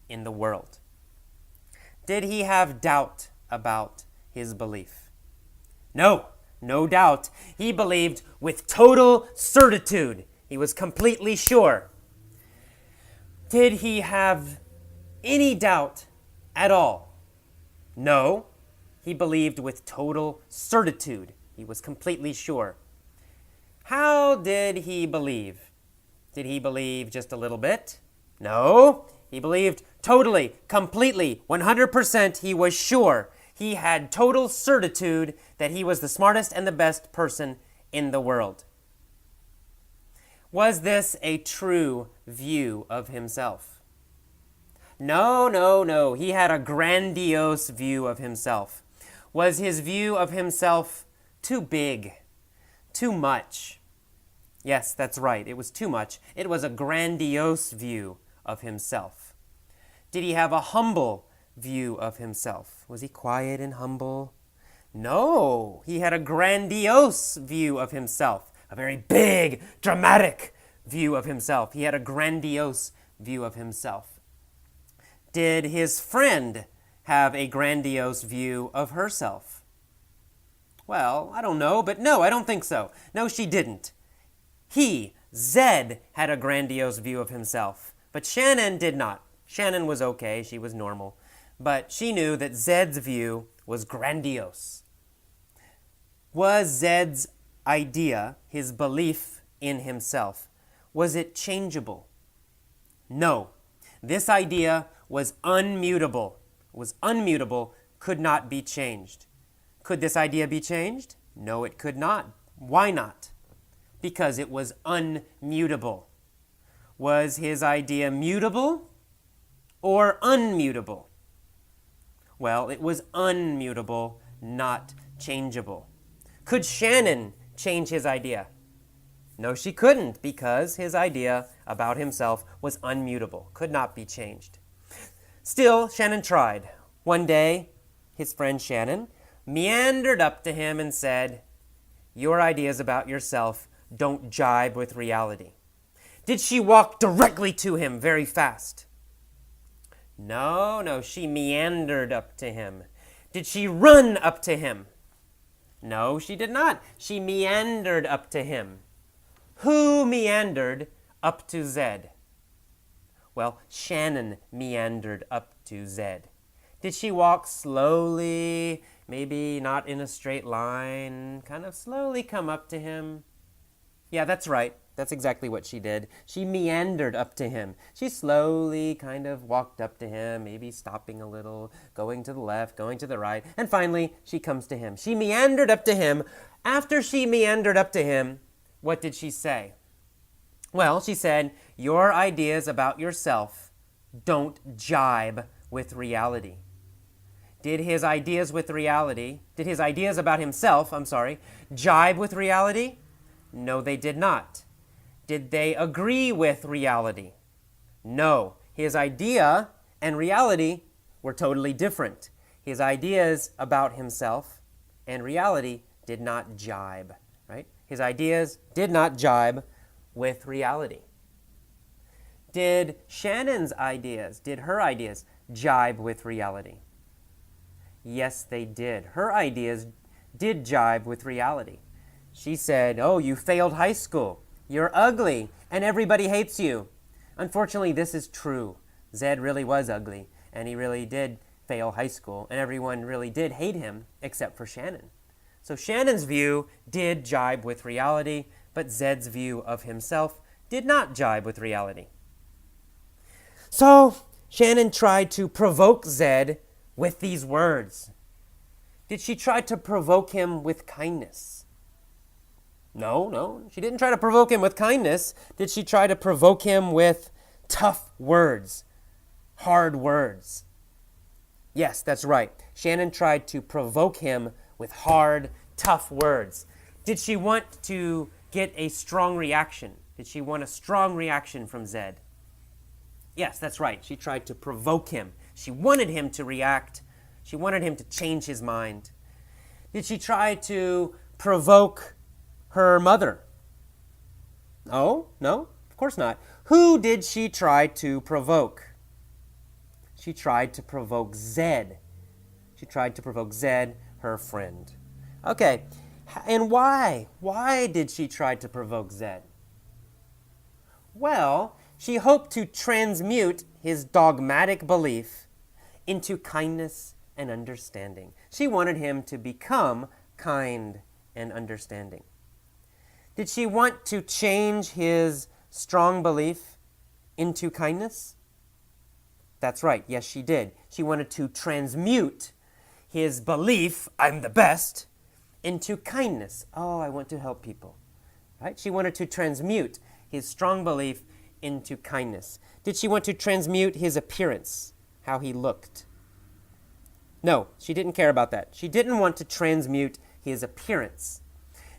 S1: in the world. Did he have doubt about his belief? No, no doubt. He believed with total certitude. He was completely sure. Did he have any doubt at all? No, he believed with total certitude. He was completely sure. How did he believe? Did he believe just a little bit? No, he believed totally, completely, 100%. He was sure. He had total certitude that he was the smartest and the best person in the world. Was this a true view of himself? No, no, no. He had a grandiose view of himself. Was his view of himself too big? Too much? Yes, that's right. It was too much. It was a grandiose view of himself. Did he have a humble view of himself? Was he quiet and humble? No, he had a grandiose view of himself. A very big, dramatic view of himself. He had a grandiose view of himself. Did his friend have a grandiose view of herself? Well, I don't know, but no, I don't think so. No, she didn't. He, Zed, had a grandiose view of himself, but Shannon did not. Shannon was okay, she was normal, but she knew that Zed's view was grandiose. Was Zed's idea, his belief in himself, was it changeable? No. This idea was unmutable. Could not be changed. Could this idea be changed? No, it could not. Why not? Because it was unmutable. Was his idea mutable or unmutable? Well, it was unmutable, not changeable. Could Shannon change his idea? No, she couldn't, because his idea about himself was unmutable, could not be changed. Still, Shannon tried. One day, his friend Shannon meandered up to him and said, "Your ideas about yourself don't jibe with reality." Did she walk directly to him very fast? No, she meandered up to him. Did she run up to him? No, she did not. She meandered up to him. Who meandered up to Zed? Well, Shannon meandered up to Zed. Did she walk slowly, maybe not in a straight line, kind of slowly come up to him? Yeah, that's right. That's exactly what she did. She meandered up to him. She slowly kind of walked up to him, maybe stopping a little, going to the left, going to the right, and finally she comes to him. She meandered up to him. After she meandered up to him, what did she say? Well, she said, "Your ideas about yourself don't jibe with reality." Did his ideas about himself, jibe with reality? No, they did not. Did they agree with reality? No. His idea and reality were totally different. His ideas about himself and reality did not jibe, right? His ideas did not jibe with reality. Did Shannon's ideas, did her ideas jibe with reality? Yes, they did. Her ideas did jibe with reality. She said, "Oh, you failed high school. You're ugly, and everybody hates you." Unfortunately, this is true. Zed really was ugly, and he really did fail high school, and everyone really did hate him, except for Shannon. So Shannon's view did jibe with reality, but Zed's view of himself did not jibe with reality. So Shannon tried to provoke Zed with these words. Did she try to provoke him with kindness? No, she didn't try to provoke him with kindness. Did she try to provoke him with tough words, hard words? Yes, that's right. Shannon tried to provoke him with hard, tough words. Did she want to get a strong reaction? Did she want a strong reaction from Zed? Yes, that's right. She tried to provoke him. She wanted him to react. She wanted him to change his mind. Did she try to provoke her mother? No, of course not. Who did she try to provoke? She tried to provoke Zed. She tried to provoke Zed, her friend. Okay, and why? Why did she try to provoke Zed? Well, she hoped to transmute his dogmatic belief into kindness and understanding. She wanted him to become kind and understanding. Did she want to change his strong belief into kindness? That's right, yes, she did. She wanted to transmute his belief, "I'm the best," into kindness. Oh, I want to help people. Right? She wanted to transmute his strong belief into kindness. Did she want to transmute his appearance, how he looked? No, she didn't care about that. She didn't want to transmute his appearance.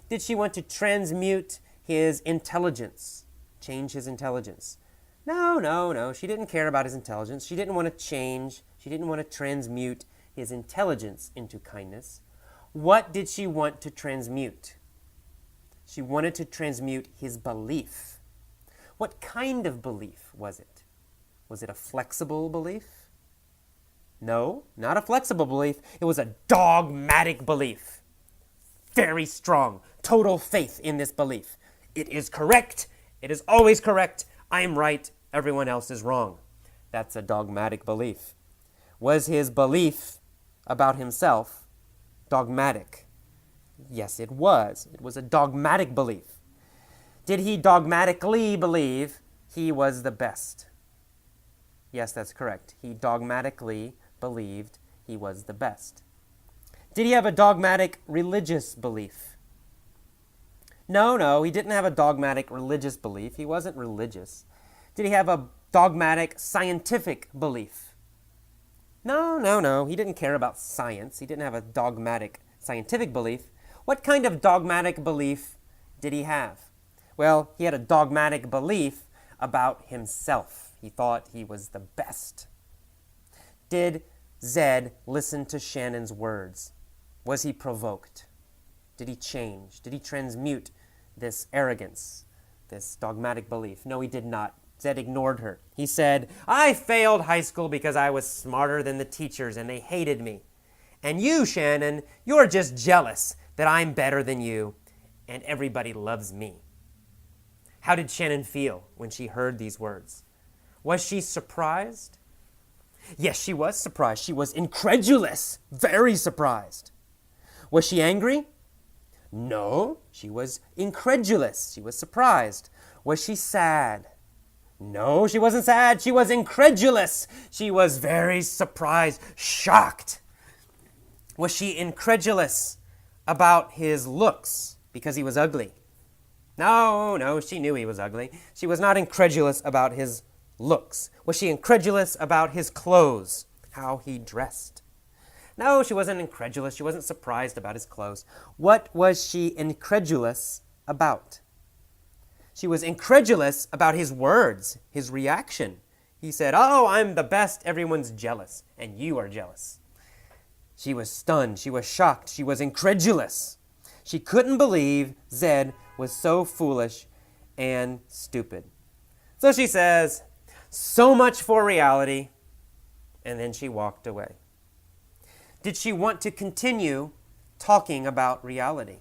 S1: Did she want to transmute his intelligence, change his intelligence? No. She didn't care about his intelligence. She didn't want to transmute his intelligence into kindness. What did she want to transmute? She wanted to transmute his belief. What kind of belief was it? Was it a flexible belief? No, not a flexible belief. It was a dogmatic belief. Very strong, total faith in this belief. It is correct. It is always correct. I am right. Everyone else is wrong. That's a dogmatic belief. Was his belief about himself dogmatic? Yes, it was. It was a dogmatic belief. Did he dogmatically believe he was the best? Yes, that's correct. He dogmatically believed he was the best. Did he have a dogmatic religious belief? No, he didn't have a dogmatic religious belief. He wasn't religious. Did he have a dogmatic scientific belief? No, he didn't care about science. He didn't have a dogmatic scientific belief. What kind of dogmatic belief did he have? Well, he had a dogmatic belief about himself. He thought he was the best. Did Zed listen to Shannon's words? Was he provoked? Did he change? Did he transmute this arrogance, this dogmatic belief? No, he did not. Zed ignored her. He said, I failed high school because I was smarter than the teachers and they hated me. And you, Shannon, you're just jealous that I'm better than you and everybody loves me. How did Shannon feel when she heard these words? Was she surprised? Yes, she was surprised. She was incredulous, very surprised. Was she angry? No, she was incredulous. She was surprised. Was she sad? No, she wasn't sad. She was incredulous. She was very surprised, shocked. Was she incredulous about his looks because he was ugly? No, she knew he was ugly. She was not incredulous about his looks. Was she incredulous about his clothes, how he dressed? No, she wasn't incredulous. She wasn't surprised about his clothes. What was she incredulous about? She was incredulous about his words, his reaction. He said, oh, I'm the best. Everyone's jealous, and you are jealous. She was stunned. She was shocked. She was incredulous. She couldn't believe Zed was so foolish and stupid. So she says, so much for reality, and then she walked away. Did she want to continue talking about reality?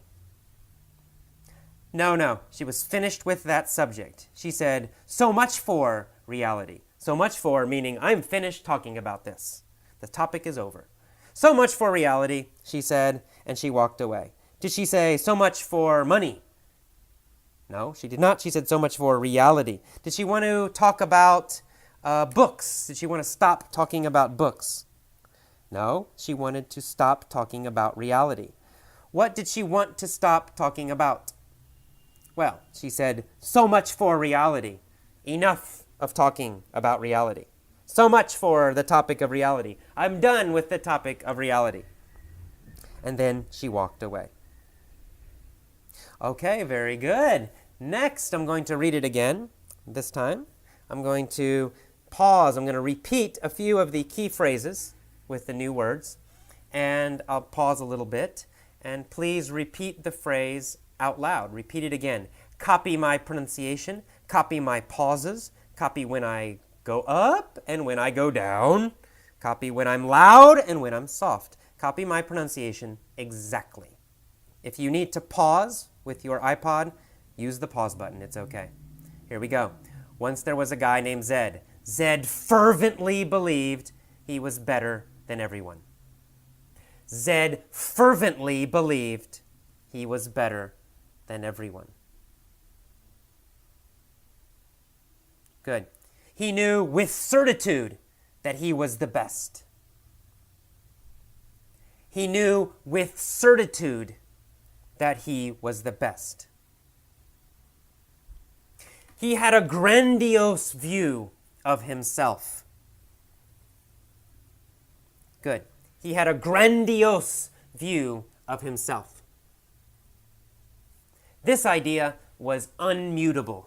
S1: No, she was finished with that subject. She said, so much for reality. So much for meaning I'm finished talking about this. The topic is over. So much for reality, she said, and she walked away. Did she say so much for money? No, she did not. She said so much for reality. Did she want to talk about books? Did she want to stop talking about books? No, she wanted to stop talking about reality. What did she want to stop talking about? Well, she said, so much for reality. Enough of talking about reality. So much for the topic of reality. I'm done with the topic of reality. And then she walked away. Okay, very good. Next, I'm going to read it again. This time, I'm going to pause. I'm going to repeat a few of the key phrases with the new words. And I'll pause a little bit. And please repeat the phrase out loud. Repeat it again. Copy my pronunciation. Copy my pauses. Copy when I go up and when I go down. Copy when I'm loud and when I'm soft. Copy my pronunciation exactly. If you need to pause with your iPod, use the pause button. It's okay. Here we go. Once there was a guy named Zed. Zed fervently believed he was better than everyone. Zed fervently believed he was better than everyone. Good. He knew with certitude that he was the best. He knew with certitude that he was the best. He had a grandiose view of himself. Good. He had a grandiose view of himself. This idea was unmutable.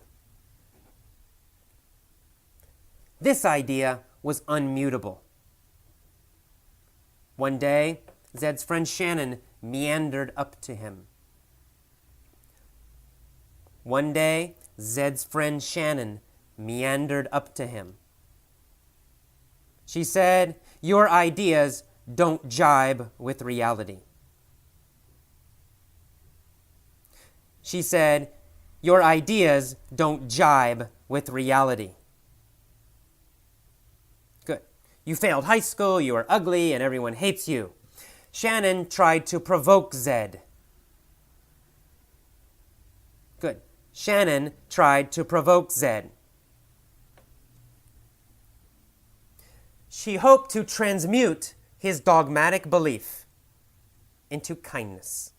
S1: This idea was unmutable. One day, Zed's friend Shannon meandered up to him. One day, Zed's friend Shannon meandered up to him. She said, "Your ideas don't jibe with reality." She said, "Your ideas don't jibe with reality." Good. You failed high school, you are ugly, and everyone hates you. Shannon tried to provoke Zed. Good. Shannon tried to provoke Zed. She hoped to transmute his dogmatic belief into kindness.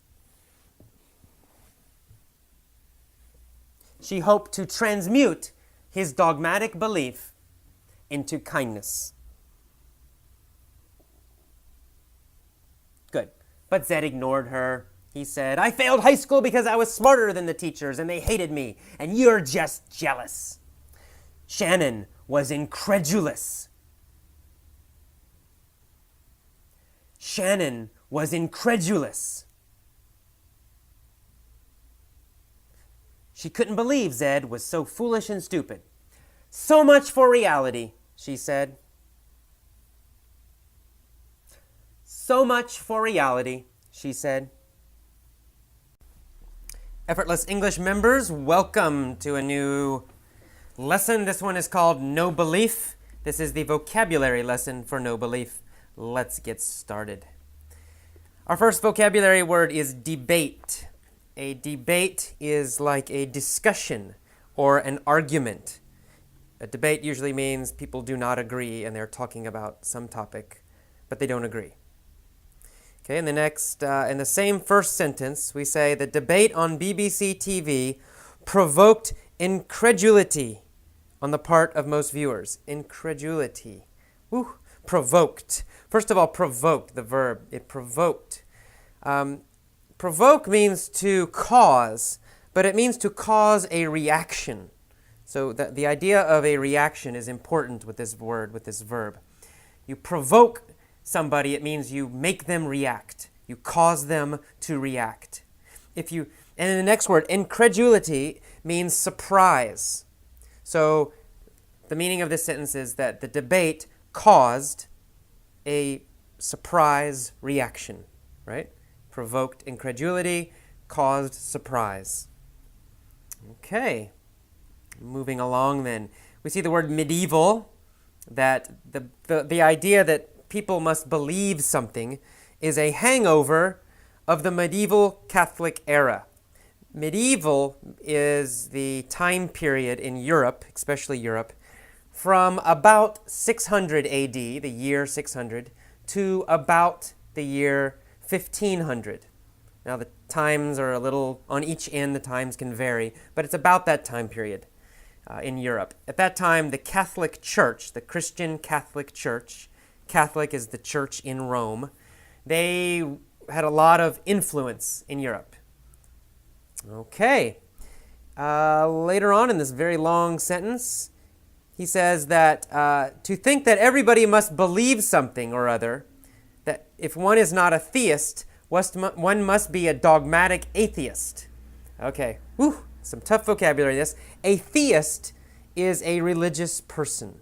S1: She hoped to transmute his dogmatic belief into kindness. Good. But Zed ignored her. He said, "I failed high school because I was smarter than the teachers and they hated me, and you're just jealous." Shannon was incredulous. Shannon was incredulous. She couldn't believe Zed was so foolish and stupid. "So much for reality," she said. "So much for reality," she said. Effortless English members, welcome to a new lesson. This one is called No Belief. This is the vocabulary lesson for no belief. Let's get started. Our first vocabulary word is debate. A debate is like a discussion or an argument. A debate usually means people do not agree and they're talking about some topic, but they don't agree. Okay, in the same first sentence, we say the debate on BBC TV provoked incredulity on the part of most viewers. Incredulity. Woo, provoked. First of all, provoked, the verb. It provoked. Provoke means to cause, but it means to cause a reaction. So the idea of a reaction is important with this word, with this verb. You provoke somebody, it means you make them react. You cause them to react. And in the next word, incredulity means surprise. So the meaning of this sentence is that the debate caused a surprise reaction, right? Provoked incredulity, caused surprise. Okay, moving along then. We see the word medieval, that the idea that people must believe something is a hangover of the medieval Catholic era. Medieval is the time period in Europe, especially Europe, from about 600 AD, the year 600, to about the year 1500. Now the times are a little, on each end the times can vary, but it's about that time period in Europe. At that time, the Catholic Church, the Christian Catholic Church, Catholic is the church in Rome, they had a lot of influence in Europe. Okay. Later on in this very long sentence, he says that to think that everybody must believe something or other, that if one is not a theist, one must be a dogmatic atheist. Okay, whew, some tough vocabulary this. A theist is a religious person.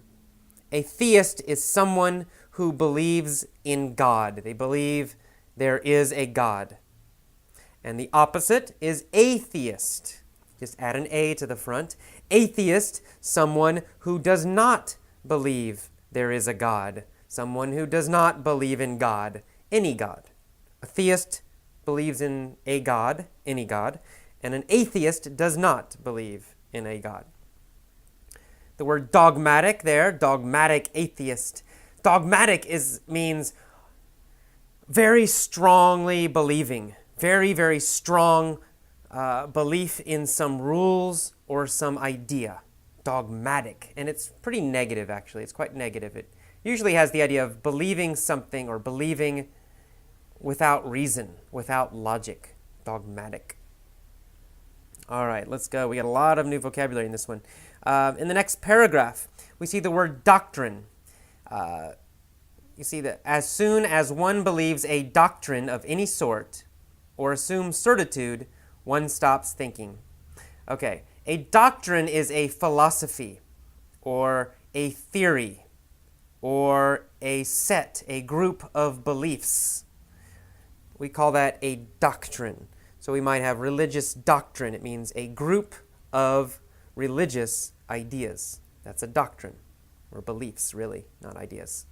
S1: A theist is someone who believes in God. They believe there is a God. And the opposite is atheist. Just add an A to the front. Atheist, someone who does not believe there is a God. Someone who does not believe in God, any God. A theist believes in a God, any God, and an atheist does not believe in a God. The word dogmatic there, dogmatic atheist. Dogmatic means very strongly believing, very, very strong belief in some rules or some idea. Dogmatic. And it's pretty negative, actually. It's quite negative. It usually has the idea of believing something or believing without reason, without logic. Dogmatic. All right, let's go. We got a lot of new vocabulary in this one. In the next paragraph, we see the word doctrine. You see that as soon as one believes a doctrine of any sort or assumes certitude, one stops thinking. Okay, a doctrine is a philosophy or a theory or a set, a group of beliefs. We call that a doctrine. So we might have religious doctrine. It means a group of religious ideas. That's a doctrine, or beliefs, really, not ideas.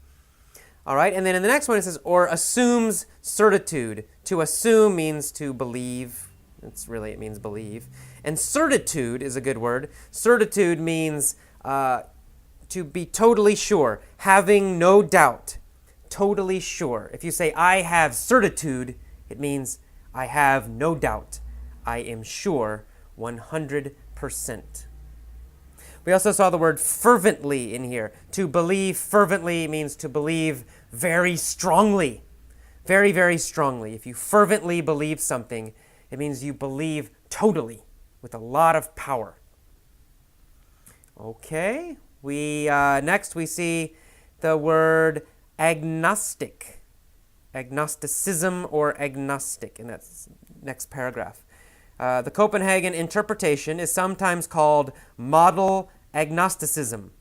S1: All right, and then in the next one it says, or assumes certitude. To assume means to believe. It means believe. And certitude is a good word. Certitude means to be totally sure, having no doubt, totally sure. If you say, I have certitude, it means I have no doubt. I am sure 100%. We also saw the word fervently in here. To believe fervently means to believe very strongly. Very, very strongly. If you fervently believe something, it means you believe totally with a lot of power. Okay, next we see the word agnostic. Agnosticism or agnostic, and that's next paragraph. The Copenhagen interpretation is sometimes called model agnosticism.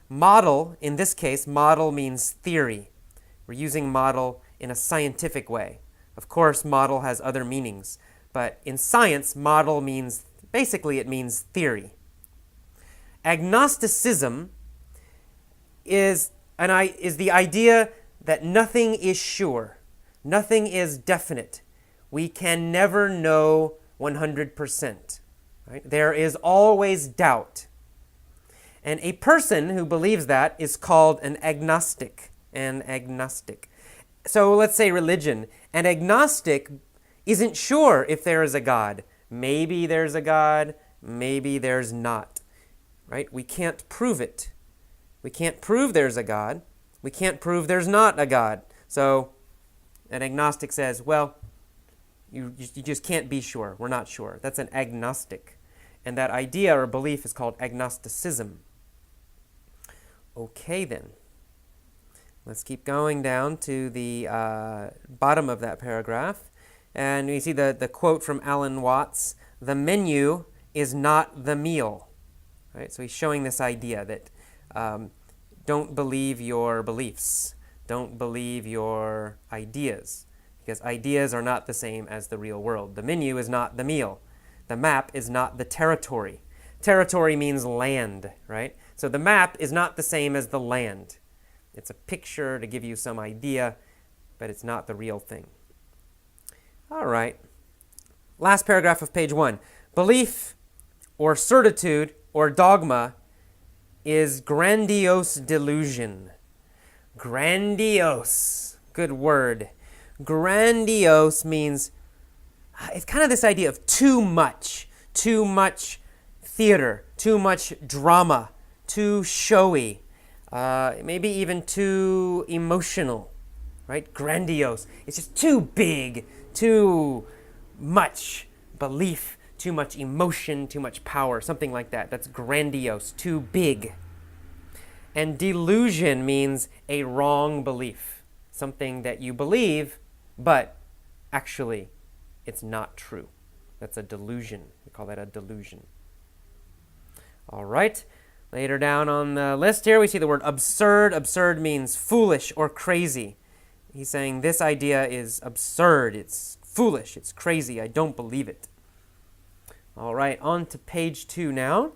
S1: Model, in this case, model means theory. We're using model in a scientific way. Of course, model has other meanings, but in science, model means, basically it means theory. Agnosticism is the idea that nothing is sure, nothing is definite. We can never know 100%. Right? There is always doubt. And a person who believes that is called an agnostic. An agnostic. So let's say religion. An agnostic isn't sure if there is a God. Maybe there's a God, maybe there's not. Right? We can't prove it. We can't prove there's a God. We can't prove there's not a God. So an agnostic says, well, you just can't be sure. We're not sure. That's an agnostic. And that idea or belief is called agnosticism. Okay, then. Let's keep going down to the bottom of that paragraph. And we see the quote from Alan Watts, the menu is not the meal. Right? So he's showing this idea that don't believe your beliefs. Don't believe your ideas. Because ideas are not the same as the real world. The menu is not the meal. The map is not the territory. Territory means land, right? So the map is not the same as the land. It's a picture to give you some idea, but it's not the real thing. All right. Last paragraph of page 1. Belief or certitude or dogma is grandiose delusion. Grandiose. Good word. Grandiose means, it's kind of this idea of too much theater, too much drama, too showy, maybe even too emotional, right? Grandiose. It's just too big, too much belief, too much emotion, too much power, something like that. That's grandiose, too big. And delusion means a wrong belief, something that you believe, but actually it's not true. That's a delusion. We call that a delusion. All right. Later down on the list here, we see the word absurd. Absurd means foolish or crazy. He's saying this idea is absurd. It's foolish. It's crazy. I don't believe it. All right, on to page 2 now.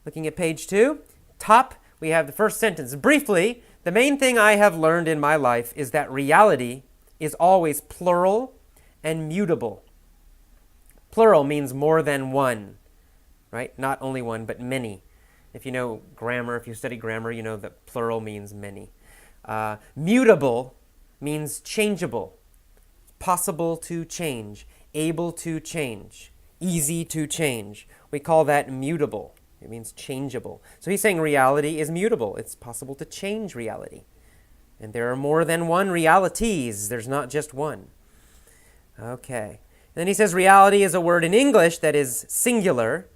S1: Looking at page 2, top, we have the first sentence. Briefly, the main thing I have learned in my life is that reality is always plural and mutable. Plural means more than one, right? Not only one, but many. If you know grammar, if you study grammar, you know that plural means many. Mutable means changeable, possible to change, able to change, easy to change. We call that mutable. It means changeable. So he's saying reality is mutable. It's possible to change reality. And there are more than one realities. There's not just one. Okay. Then he says reality is a word in English that is singular,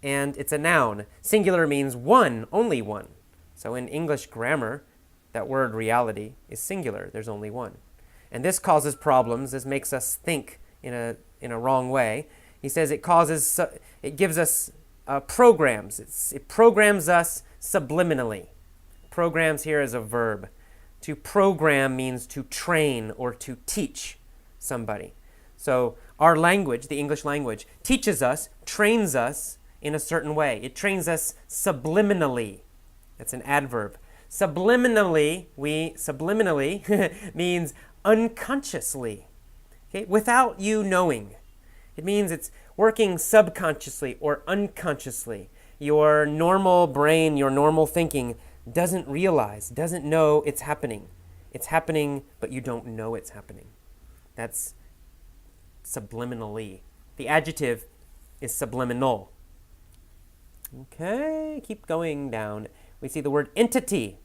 S1: and it's a noun. Singular means one, only one. So in English grammar, that word reality is singular. There's only one. And this causes problems. This makes us think in a wrong way. He says it gives us programs. It programs us subliminally. Programs here is a verb. To program means to train or to teach somebody. So our language, the English language, teaches us, trains us in a certain way. It trains us subliminally. That's an adverb. Subliminally means unconsciously, okay? Without you knowing. It means it's working subconsciously or unconsciously. Your normal brain, your normal thinking doesn't realize, doesn't know it's happening. It's happening, but you don't know it's happening. That's subliminally. The adjective is subliminal. Okay, keep going down. We see the word entity.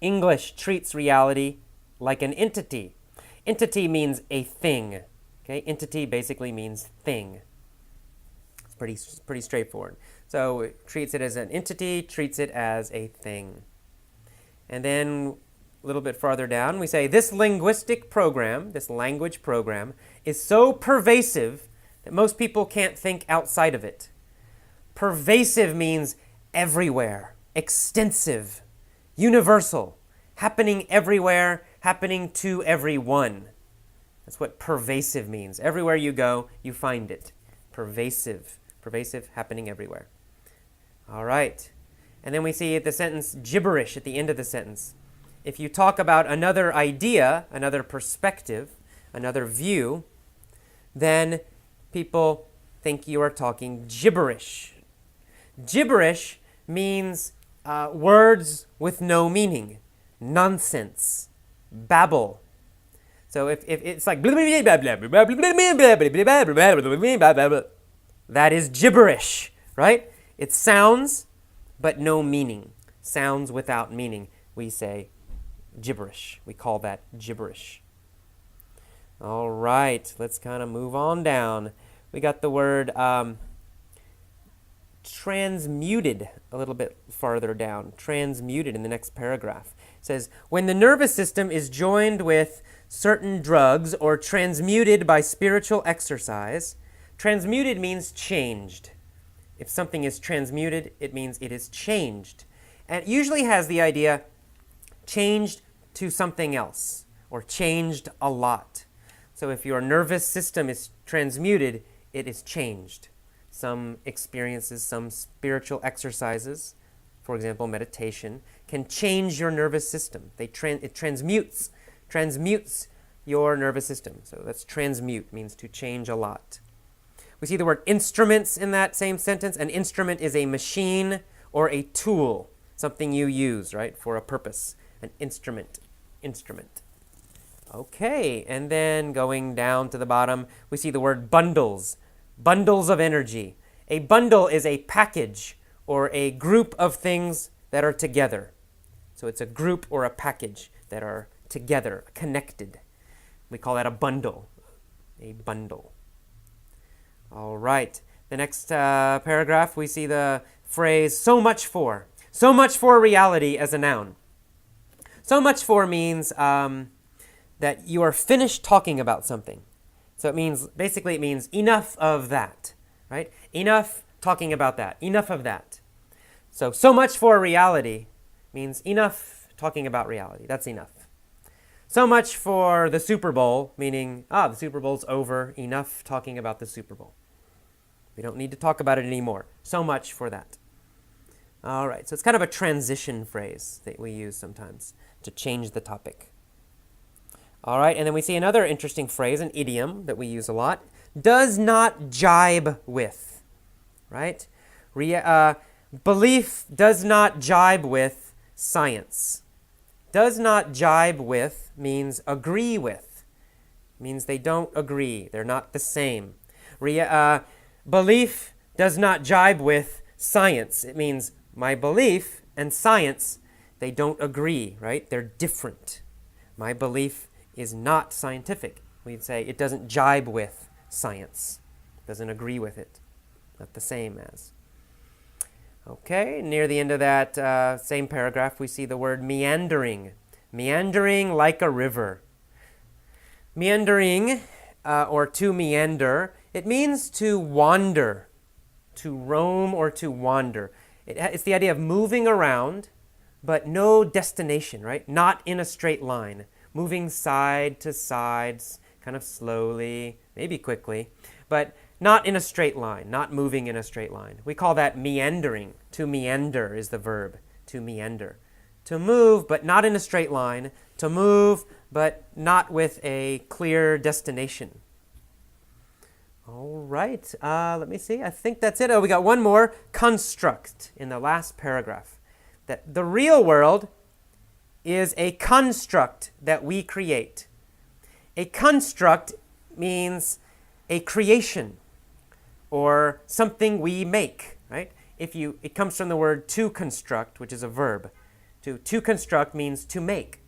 S1: English treats reality like an entity. Entity means a thing. Okay, entity basically means thing. It's pretty straightforward. So it treats it as an entity, treats it as a thing. And then a little bit farther down, we say this linguistic program, this language program, is so pervasive that most people can't think outside of it. Pervasive means everywhere, extensive, universal, happening everywhere, happening to everyone. That's what pervasive means. Everywhere you go, you find it. Pervasive. Pervasive, happening everywhere. All right. And then we see the sentence gibberish at the end of the sentence. If you talk about another idea, another perspective, another view, then people think you are talking gibberish. Gibberish means words with no meaning, nonsense, babble. So if it's like that is gibberish, right? It sounds, but no meaning. Sounds without meaning. We say gibberish. We call that gibberish. All right, let's kind of move on down. We got the word transmuted a little bit farther down. Transmuted in the next paragraph. It says, when the nervous system is joined with certain drugs or transmuted by spiritual exercise, transmuted means changed. If something is transmuted, it means it is changed. And it usually has the idea changed to something else or changed a lot. So if your nervous system is transmuted, it is changed. Some experiences, some spiritual exercises, for example, meditation, can change your nervous system. It transmutes your nervous system. So that's transmute, means to change a lot. We see the word instruments in that same sentence. An instrument is a machine or a tool, something you use, right, for a purpose. An instrument. Okay, and then going down to the bottom, we see the word bundles. Bundles of energy. A bundle is a package or a group of things that are together. So it's a group or a package that are together, connected. We call that a bundle. A bundle. All right. The next paragraph, we see the phrase so much for. So much for reality as a noun. So much for means that you are finished talking about something. So it means enough of that, right? Enough talking about that. Enough of that. So much for reality means enough talking about reality. That's enough. So much for the Super Bowl, meaning, the Super Bowl's over. Enough talking about the Super Bowl. We don't need to talk about it anymore. So much for that. All right, so it's kind of a transition phrase that we use sometimes to change the topic. All right, and then we see another interesting phrase, an idiom that we use a lot. Does not jibe with, right? Belief does not jibe with science. Does not jibe with means agree with. Means they don't agree. They're not the same. Belief does not jibe with science. It means my belief and science, they don't agree, right? They're different. My belief is not scientific. We'd say it doesn't jibe with science. Doesn't agree with it. Not the same as. Okay, near the end of that same paragraph, we see the word meandering. Meandering like a river. Meandering, or to meander, it means to wander, to roam or to wander. It's the idea of moving around, but no destination, right? Not in a straight line, moving side to sides, kind of slowly, maybe quickly, but not in a straight line, not moving in a straight line. We call that meandering. To meander is the verb, to meander. To move, but not in a straight line. To move, but not with a clear destination. All right, let me see. I think that's it. Oh, we got one more. Construct in the last paragraph. That the real world is a construct that we create. A construct means a creation or something we make, right? It comes from the word to construct, which is a verb. To construct means to make.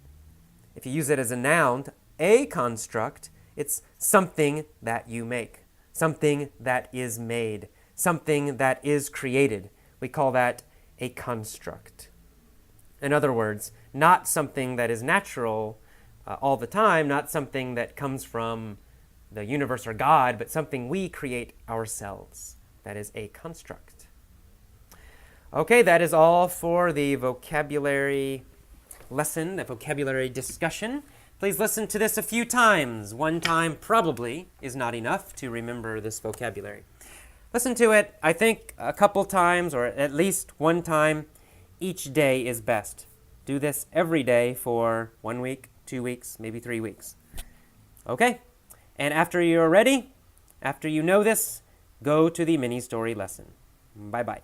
S1: If you use it as a noun, a construct, it's something that you make, something that is made, something that is created. We call that a construct. In other words, not something that is natural all the time, not something that comes from the universe or God, but something we create ourselves. That is a construct. Okay, that is all for the vocabulary lesson, the vocabulary discussion. Please listen to this a few times. One time probably is not enough to remember this vocabulary. Listen to it, I think, a couple times or at least one time each day is best. Do this every day for 1 week, 2 weeks, maybe 3 weeks. Okay? And after you're ready, after you know this, go to the mini story lesson. Bye-bye.